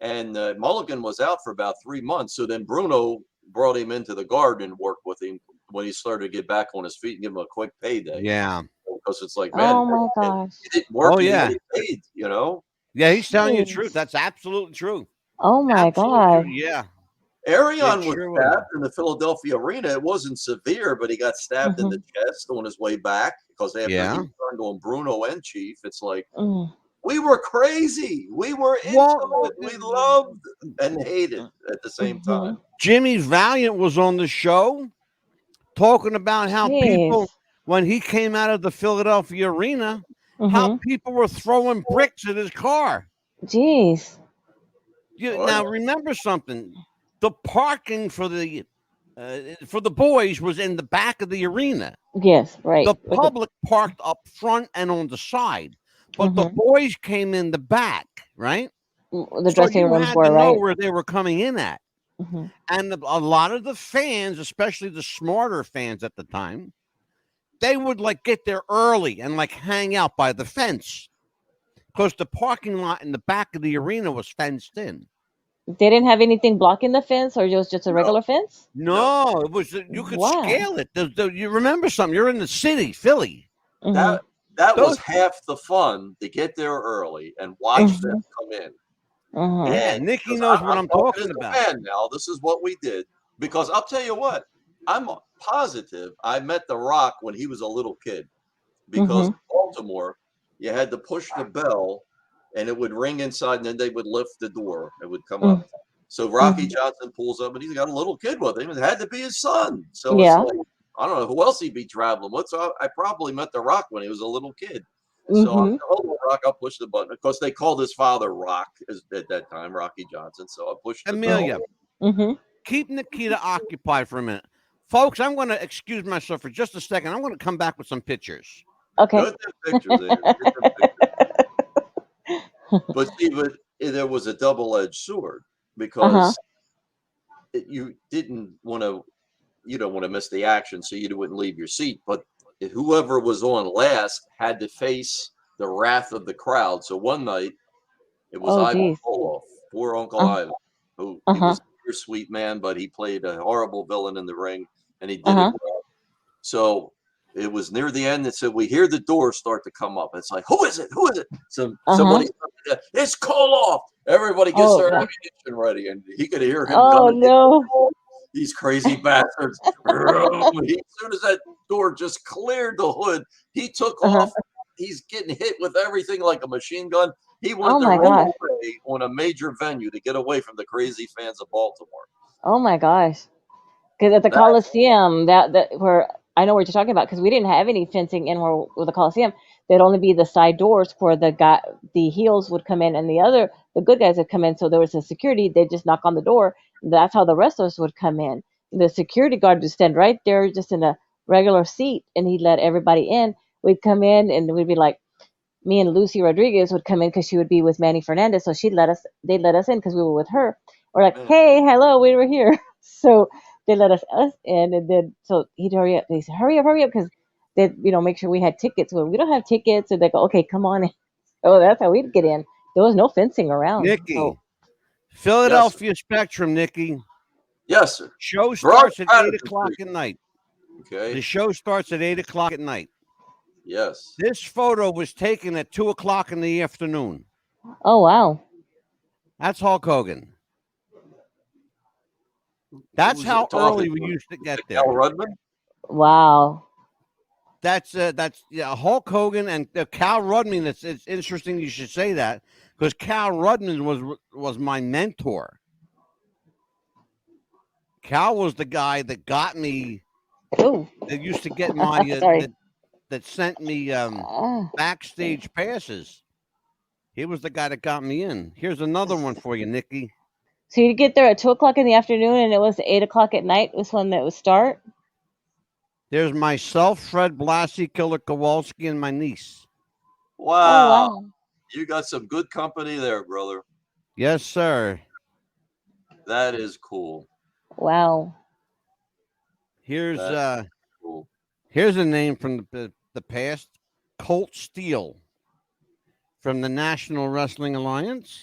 And Mulligan was out for about 3 months. So then Bruno brought him into the garden and worked with him when he started to get back on his feet and give him a quick payday. Yeah. Because it's like, man, Oh my gosh. he didn't work, Oh he didn't yeah. get paid, you know? Yeah, he's telling you the truth. Jeez. That's absolutely true. Oh my Absolutely true. god. Yeah. It Arion was sure was. stabbed in the Philadelphia arena. It wasn't severe, but he got stabbed in Mm-hmm. the chest on his way back because after he Yeah. turned on Bruno and Chief, it's like, Mm. we were crazy. We were into Well, it. We loved and hated at the same Mm-hmm. time. Jimmy Valiant was on the show talking about how people, Jeez. when he came out of the Philadelphia arena, how Mm-hmm. people were throwing bricks at his car. Jeez. Oh, Now yeah. remember something: the parking for the boys was in the back of the arena. Yes, right. The With the public parked up front and on the side, but the mm-hmm. boys came in the back, right? The So dressing you rooms had were to know right. where they were coming in at. Mm-hmm. And a lot of the fans, especially the smarter fans at the time, they would like get there early and like hang out by the fence because the parking lot in the back of the arena was fenced in. They didn't have anything blocking the fence, or it was just a No, regular fence? no. No, it was you could Wow. scale it. You remember something? You're in the city, Philly. Mm-hmm. That was Those, half the fun to get there early and watch Mm-hmm. them come in. Mm-hmm. yeah, And Nikki because knows what I'm I'm talking talking as a about. fan now, this is what we did. Because I'll tell you what, I'm positive I met The Rock when he was a little kid. Because Mm-hmm. in Baltimore, you had to push the bell and it would ring inside and then they would lift the door. It would come up. So Rocky Mm-hmm. Johnson pulls up and he's got a little kid with him. It had to be his son. So it's Yeah. like, I don't know who else he'd be traveling with. So I probably met The Rock when he was a little kid. So I'm Mm-hmm. hold on, Rock. I'll push the button. Of course, they called his father Rock at that time, Rocky Johnson. So I pushed the bell. Amelia, Mm-hmm. keep Nikita occupied for a minute. Folks, I'm going to excuse myself for just a second. I'm going to come back with some pictures. Okay. Good pictures, Andrew. Get them pictures. But see, there was a double-edged sword Uh-huh. because you didn't want to, you don't want to miss the action, so you wouldn't leave your seat. But whoever was on last had to face the wrath of the crowd. So one night it was Oh Ivan geez. Koloff, poor Uncle Ivan, who he Uh-huh. was a sweet man, but he played a horrible villain in the ring, and he did it Uh-huh. well. So it was near the end. It said we hear the doors start to come up. It's like, who is it? Who is it? So Uh-huh. somebody, it's Koloff. Everybody gets Oh their god. ammunition ready, and he could hear him Oh gunning. no. These crazy bastards. As soon as that door just cleared the hood, he took Uh-huh. off. He's getting hit with everything like a machine gun. He wanted Oh to my run gosh. away on a major venue to get away from the crazy fans of Baltimore. Oh my gosh. Because at the That Coliseum, that where I know what you're talking about, because we didn't have any fencing in where with the Coliseum. There'd only be the side doors where the heels would come in, and the good guys would come in. So there was a security. They'd just knock on the door. That's how the wrestlers would come in. The security guard would stand right there, just in a regular seat, and he'd let everybody in. We'd come in, and we'd be like, me and Lucy Rodriguez would come in because she would be with Manny Fernandez. So they'd let us in because we were with her. We're like, man, hey, hello, we were here. So they let us in, and then so he'd hurry up. They said, hurry up, because they make sure we had tickets. When we don't have tickets, and they go, okay, come on in. So that's how we'd get in. There was no fencing around. Nikki, So yes, sir. Philadelphia Spectrum, Nikki. Yes, sir. Show Gerard starts at 8 Patterson o'clock Street. at night. Okay. The show starts at 8 o'clock at night. Yes. This photo was taken at 2 o'clock in the afternoon. Oh wow. That's Hulk Hogan. That's Who's how talking early we to him? used to get Cal there. Rudman? Wow. That's yeah, Hulk Hogan and Cal Rudman. It's interesting you should say that because Cal Rudman was my mentor. Cal was the guy that got me. Ooh. That used to get my Sorry. that sent me Ah. backstage passes. He was the guy that got me in. Here's another one for you, Nikki. So you get there at 2 o'clock in the afternoon, and it was 8 o'clock at night was when it would start. There's myself, Fred Blassie, Killer Kowalski, and my niece. Oh Wow. wow. You got some good company there, brother. Yes, sir. That is cool. Wow. Here's That's cool. here's a name from the past. Colt Steele from the National Wrestling Alliance.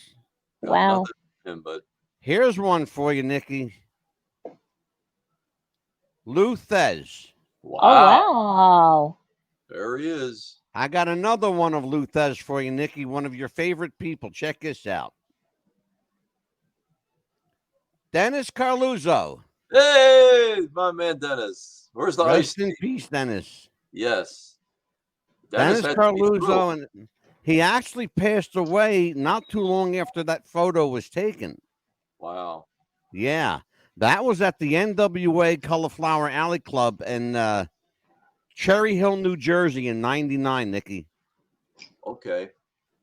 Got Wow. nothing from him, but Here's one for you, Nikki. Lou Thez. Oh wow. wow. There he is. I got another one of Lou Thez for you, Nikki. One of your favorite people. Check this out. Dennis Carluzzo. Hey, my man Dennis. Where's the ice Rest in tea? peace, Dennis. Yes. Dennis had to be through. Carluzzo, and he actually passed away not too long after that photo was taken. Wow. Yeah, that was at the NWA Cauliflower Alley Club in Cherry Hill, New Jersey in '99, Nikki. Okay.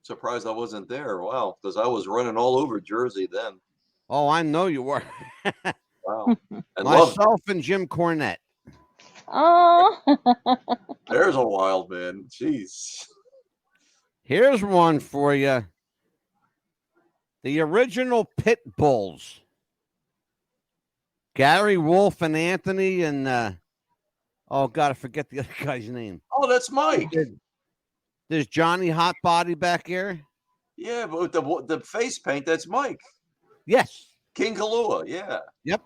Surprised I wasn't there. Wow. Because I was running all over Jersey then. Oh, I know you were. Wow. And loved it. Myself and Jim Cornette. Oh. There's a wild man. Jeez. Here's one for you. The original Pit Bulls. Gary Wolf and Anthony and oh god, I forget the other guy's name. Oh, that's Mike. There's Johnny Hotbody back here. Yeah, but with the face paint, that's Mike. Yes. King Kalua. Yeah. Yep.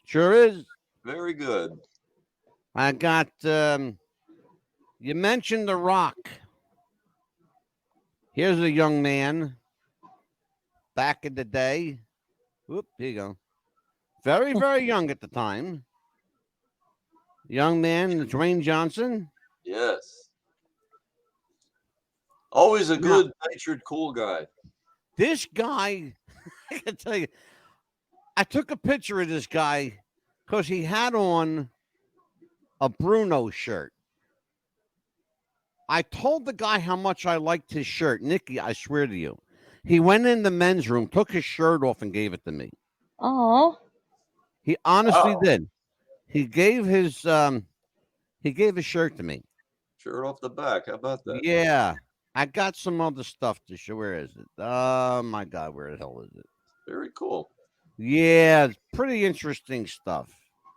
Sure is. Very good. I got you mentioned The Rock. Here's a young man back in the day. Whoop, here you go. Very, very young at the time. Young man, Dwayne Johnson. Yes. Always a good natured, cool guy. This guy, I can tell you, I took a picture of this guy because he had on a Bruno shirt. I told the guy how much I liked his shirt. Nikki, I swear to you. He went in the men's room, took his shirt off, and gave it to me. Oh. He honestly Wow. did. He gave his shirt to me. Shirt off the back. How about that? Yeah. I got some other stuff to show. Where is it? Oh my god, where the hell is it? Very cool. Yeah, it's pretty interesting stuff.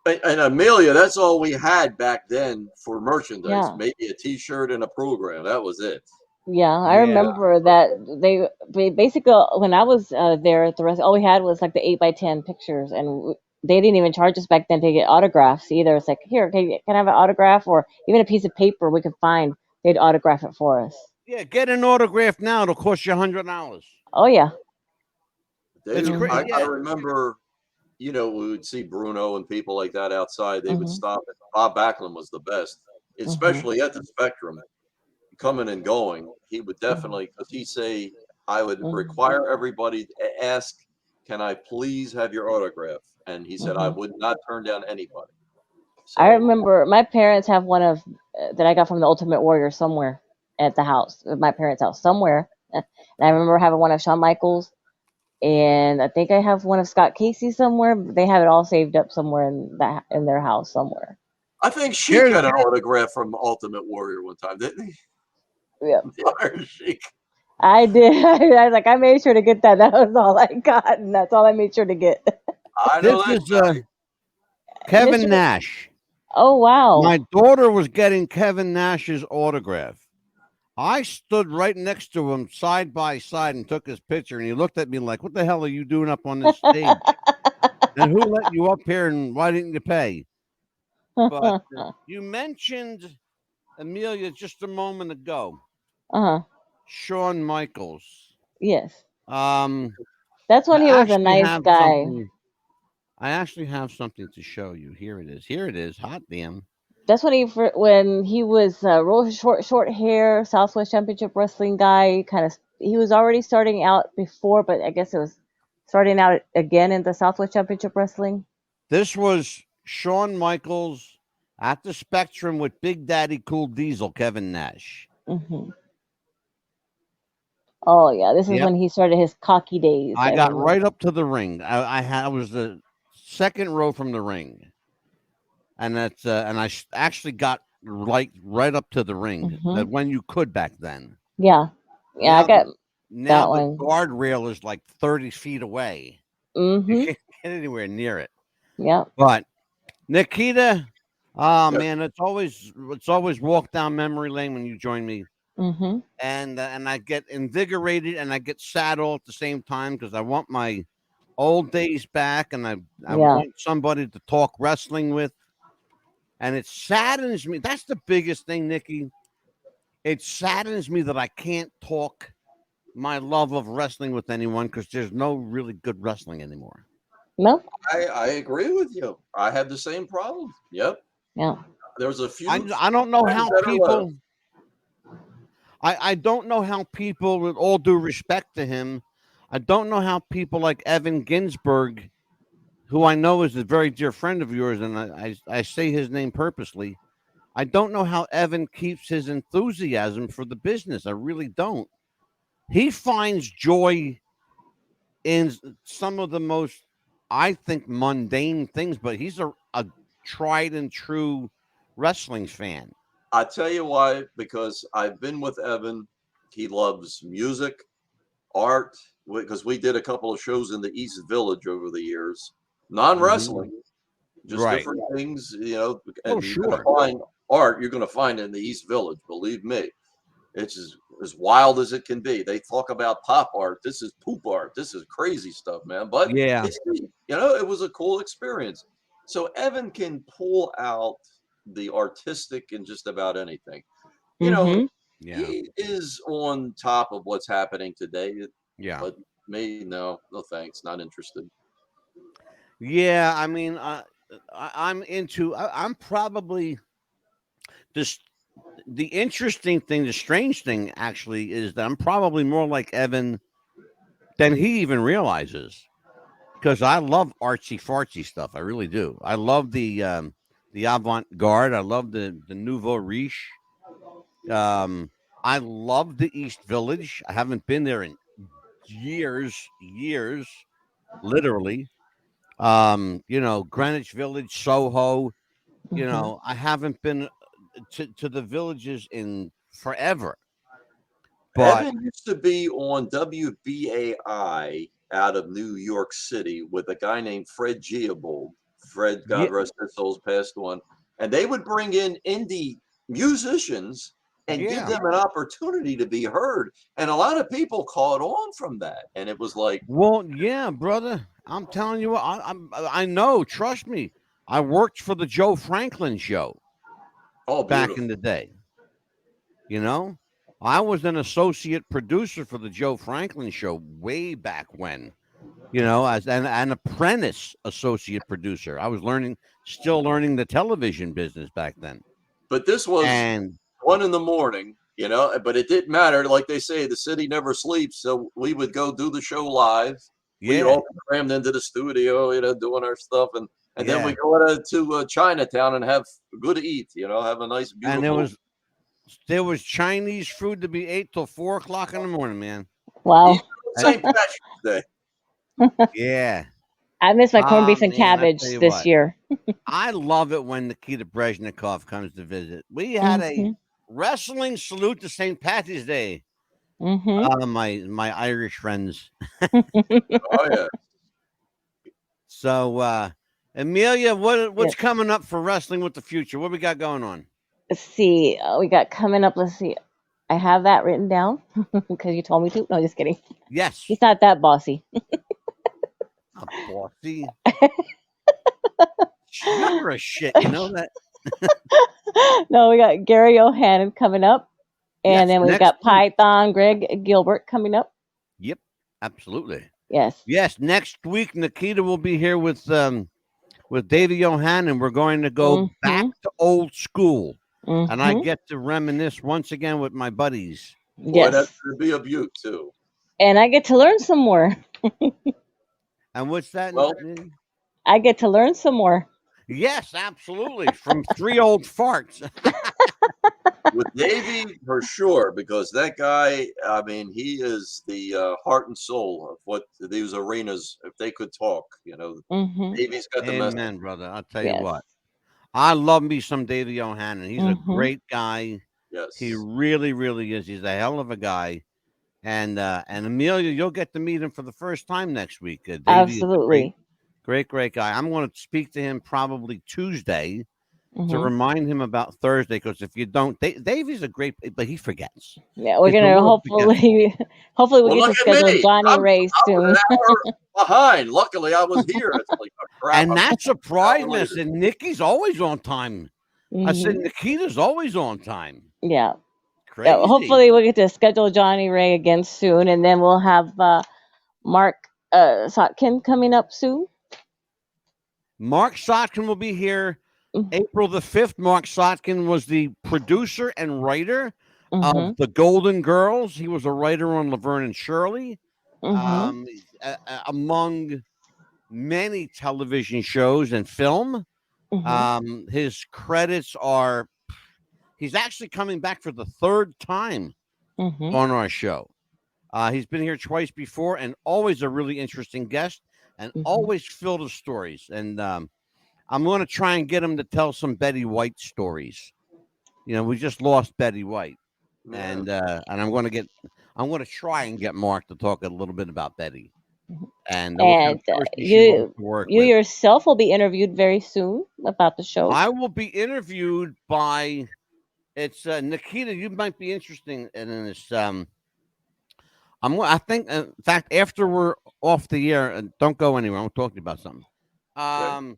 And Amelia, that's all we had back then for merchandise. Yeah. Maybe a T-shirt and a program. That was it. Yeah, I Yeah. remember that they basically when I was there at the rest, all we had was like the 8x10 pictures, and they didn't even charge us back then to get autographs either. It's like, here, can I have an autograph or even a piece of paper we could find? They'd autograph it for us. Yeah, get an autograph now. It'll cost you $100. Oh yeah. It's Mhm. crazy. I remember, we would see Bruno and people like that outside. They would Mhm. stop. Bob Backlund was the best, especially at the Spectrum, coming and going. He would definitely, because he'd say, I would require everybody to ask, can I please have your autograph? And he said, I would not turn down anybody. So, I remember my parents have one of that I got from the Ultimate Warrior somewhere at the house, at my parents' house somewhere. And I remember having one of Shawn Michaels, and I think I have one of Scott Casey somewhere. They have it all saved up somewhere in their house somewhere. I think Sheik Here's- got an autograph from Ultimate Warrior one time, didn't he? Yeah, The Iron Sheik. I did. I was like, I made sure to get that. That was all I got, and that's all I made sure to get. I know This that. is Kevin Mr. Nash. Oh wow! My daughter was getting Kevin Nash's autograph. I stood right next to him side by side and took his picture, and he looked at me like, what the hell are you doing up on this stage? And who let you up here, and why didn't you pay? But you mentioned Amelia, just a moment ago, Uh huh. Shawn Michaels. Yes. Um, That's when I he was a actually nice have guy. something. I actually have something to show you. Here it is. Here it is. Hot damn. That's when he was real short hair, Southwest Championship Wrestling guy. Kind of, he was already starting out before, but I guess it was starting out again in the Southwest Championship Wrestling. This was Shawn Michaels at the Spectrum with Big Daddy Cool Diesel, Kevin Nash. Hmm. Oh yeah, this is Yep. when he started his cocky days. I I got remember. right up to the ring. I was the second row from the ring, and I actually got like right up to the ring. Hmm. That when you could back then. Yeah, yeah, I Now got the now that the one. guardrail is like 30 feet away. You Hmm. can't get anywhere near it. Yep. But Nikita, oh Yes. man, it's always walk down memory lane when you join me, Hmm. and I get invigorated and I get sad all at the same time because I want my old days back and I Yeah. want somebody to talk wrestling with, and it saddens me. That's the biggest thing, Nikki. It saddens me that I can't talk my love of wrestling with anyone because there's no really good wrestling anymore. No. I agree with you. I have the same problem. Yep. Yeah. There's a I, few I don't know friends how that are left. people I don't know how people, with all due respect to him, I don't know how people like Evan Ginsberg, who I know is a very dear friend of yours, and I say his name purposely. I don't know how Evan keeps his enthusiasm for the business. I really don't. He finds joy in some of the most, I think, mundane things, but he's a tried and true wrestling fan. I tell you why, because I've been with Evan. He loves music, art, because we did a couple of shows in the East Village over the years, non Mhm. wrestling, just Right. different things, you know. Oh, And you're going to sure. find art, you're going to find it in the East Village, believe me. It's as wild as it can be. They talk about pop art. This is poop art. This is crazy stuff, man. But Yeah. it's neat. You know, it was a cool experience. So Evan can pull out the artistic in just about anything. You know, Hmm. Yeah. he is on top of what's happening today. Yeah. But me, no, no thanks. Not interested. Yeah. I mean, I'm into. I'm probably this. The interesting thing, the strange thing, actually, is that I'm probably more like Evan than he even realizes. Because I love artsy fartsy stuff. I really do. I love the avant garde. I love the nouveau riche. Um, I love the East Village. I haven't been there in years, literally. Greenwich Village, Soho. Hmm. I haven't been to the villages in forever. But Evan used to be on WBAI out of New York City with a guy named Fred Geobold. Fred, yeah, God rest his soul, passed on. And they would bring in indie musicians and give yeah. them an opportunity to be heard. And a lot of people caught on from that. And it was like, Well, yeah, brother. I'm telling you what. I know. Trust me. I worked for the Joe Franklin show oh, back in beautiful. the day. You know, I was an associate producer for the Joe Franklin show way back when. As an apprentice associate producer. I was still learning the television business back then. But this was And 1 in the morning, but it didn't matter. Like they say, the city never sleeps. So we would go do the show live. We'd yeah, all be crammed into the studio, doing our stuff. And then we yeah. go to Chinatown and have good to eat, have a nice, And there beautiful, was there was Chinese food to be ate till 4 o'clock in the morning, man. even Wow. on And, St. Patrick's Day. yeah. I miss my corned Ah, beef and man, I tell cabbage you this what. year. I love it when Nikita Breznikov comes to visit. We had a Hmm. wrestling salute to St. Patty's Day. Hmm. My Irish friends. Oh, yeah. So, Amelia, what's Yes. coming up for wrestling with the future? What we got going on? Let's see. We got coming up. Let's see. I have that written down because you told me to. No, just kidding. Yes, He's not that bossy. a bossy. You're a shit. You know that. No, we got Gary O'Hannon coming up, and Yes, then we've next got week. Python Greg Gilbert coming up. Yep, absolutely. Yes. Yes, next week Nikita will be here with Davey Johann, and we're going to go back Mm-hmm. to old school. And I Mm-hmm. get to reminisce once again with my buddies. Boy, that's Yes. going to be a beaut too. And I get to learn some more. And what's that? Well, I get to learn some more. Yes, absolutely. From three old farts. with Davey for sure, because that guy, I mean, he is the heart and soul of what these arenas, if they could talk, Mm-hmm. Davey's got the message. Amen, brother. I'll tell you Yes. what. I love me some Davey Johann. He's a Mm-hmm. great guy. He Yes. really, really is. He's a hell of a guy. And Amelia, you'll get to meet him for the first time next week. Davey is a great, Absolutely. great, great guy. I'm going to speak to him probably Tuesday to Mm-hmm. remind him about Thursday. Because if you don't, Davey's a great, but he forgets. Yeah, we're He's a gonna little forgetful. hopefully we Well, get look to at schedule me. Johnny I'm, Ray I'm an soon. hour behind. Luckily, I was here. It's like, oh, crap. And I'm that an surprised hour me. I later. said, Nikki's always on time. I said, Hmm. Nikita's always on time. Yeah. Yeah. Crazy. Hopefully we'll get to schedule Johnny Ray again soon, and then we'll have Mark Sotkin coming up soon. Mark Sotkin will be here Mm-hmm. April the 5th. Mark Sotkin was the producer and writer of Mm-hmm. The Golden Girls. He was a writer on Laverne and Shirley, Mm-hmm. um, among many television shows and film. Mm-hmm. His credits are, he's actually coming back for the third time Mm-hmm. on our show. He's been here twice before and always a really interesting guest and Mm-hmm. always filled with stories. And I'm going to try and get him to tell some Betty White stories. We just lost Betty White, Yeah. and I'm going to try and get Mark to talk a little bit about Betty and what kind And of person she was you to work you with. yourself will be interviewed very soon about the show. I will be interviewed by it's Nikita. You might be interested in this. I think, in fact, after we're off the air, don't go anywhere. I'm talking about something. Okay.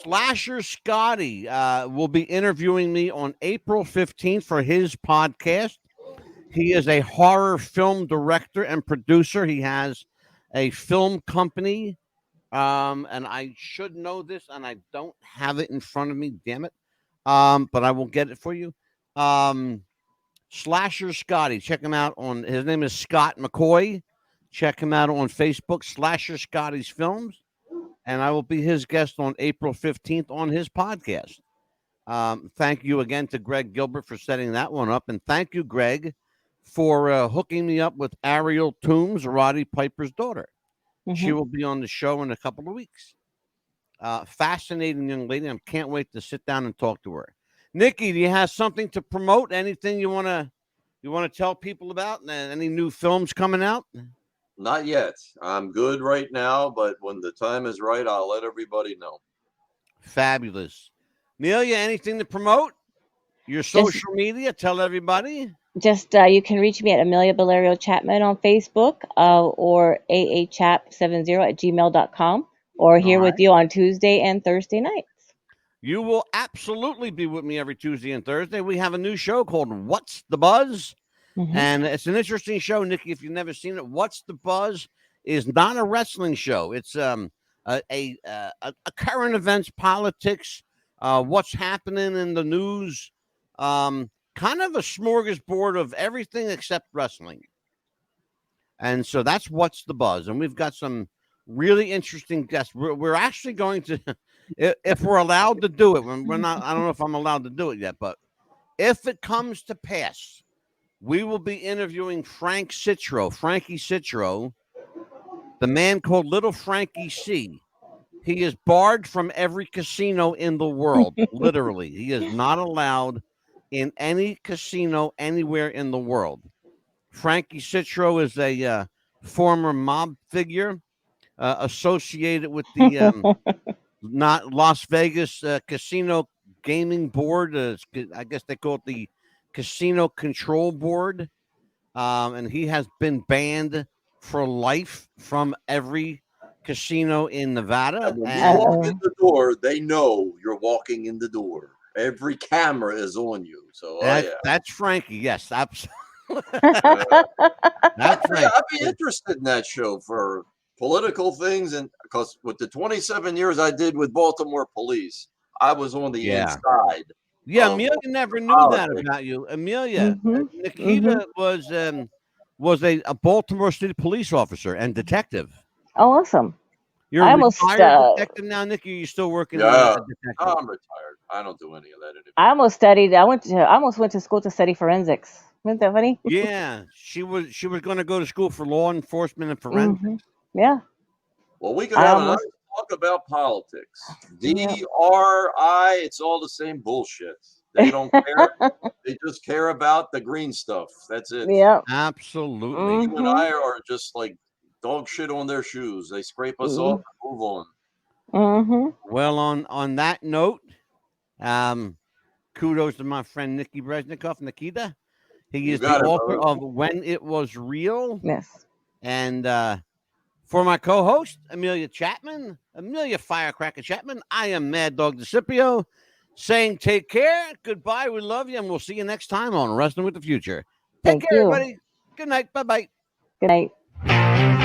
Slasher Scotty will be interviewing me on April 15th for his podcast. He is a horror film director and producer. He has a film company, and I should know this, and I don't have it in front of me. Damn it! But I will get it for you. Um, Slasher Scotty. Check him out on. His name is Scott McCoy. Check him out on Facebook. Slasher Scotty's Films, and I will be his guest on April 15th on his podcast. Thank you again to Greg Gilbert for setting that one up, and thank you, Greg, for hooking me up with Ariel Toombs, Roddy Piper's daughter. She Mm-hmm. will be on the show in a couple of weeks. Fascinating young lady. I can't wait to sit down and talk to her. Nikki, do you have something to promote? Anything you want to tell people about? Any new films coming out? Not yet. I'm good right now, but when the time is right, I'll let everybody know. Fabulous. Amelia, anything to promote? Your Just social media? Tell everybody. just you can reach me at Amelia Valerio Chapman on Facebook or aachap70 at gmail.com, or All here with right. you on Tuesday and Thursday nights. You will absolutely be with me every Tuesday and Thursday. We have a new show called What's the Buzz? Mm-hmm. And it's an interesting show, Nikki. If you've never seen it, What's the Buzz is not a wrestling show. It's a current events, politics, what's happening in the news, kind of a smorgasbord of everything except wrestling. And so that's What's the Buzz. And we've got some really interesting guests. We're actually going to, if we're allowed to do it, we're not. I don't know if I'm allowed to do it yet, but if it comes to pass, we will be interviewing Frankie Citro, the man called Little Frankie C. He is barred from every casino in the world. Literally, he is not allowed in any casino anywhere in the world. Frankie Citro is a former mob figure associated with the not Las Vegas Casino Gaming Board. I guess they call it the Casino Control Board. And he has been banned for life from every casino in Nevada. And when you And walk in Uh-oh. the door, they know you're walking in the door. every camera is on you. So That's Frankie. Yes, absolutely. Uh, That's Frankie. I'd be interested in that show for political things, and because with the 27 years I did with Baltimore police, I was on the Yeah. inside. Yeah, of Amelia never knew that politics. about you. Amelia, Mhm. Nikita was a Baltimore City police officer and detective. Oh, awesome. You're I a almost retired detective now, Nikki. Or you still working Yeah, a detective? I'm retired. I don't do any of that anymore. I almost studied. I almost went to school to study forensics. Isn't that funny? Yeah, she was going to go to school for law enforcement and forensics. Hmm. Yeah. Well, we could I have a nice almost. talk about politics. Yeah. DRI, it's all the same bullshit. They don't care. They just care about the green stuff. That's it. Yeah. Absolutely. You and Mhm. I are just like dog shit on their shoes. They scrape us off Mhm. and move on. Mhm. Well, on that note, um, kudos to my friend Nikki Breznikov, Nikita. He You is the got it, author brother. of When It Was Real. Yes. And for my co-host, Amelia Chapman, Amelia Firecracker Chapman, I am Mad Dog DeCipio, saying take care, goodbye, we love you, and we'll see you next time on Wrestling with the Future. Take Thank care, you. everybody. Good night. Bye-bye. Good night.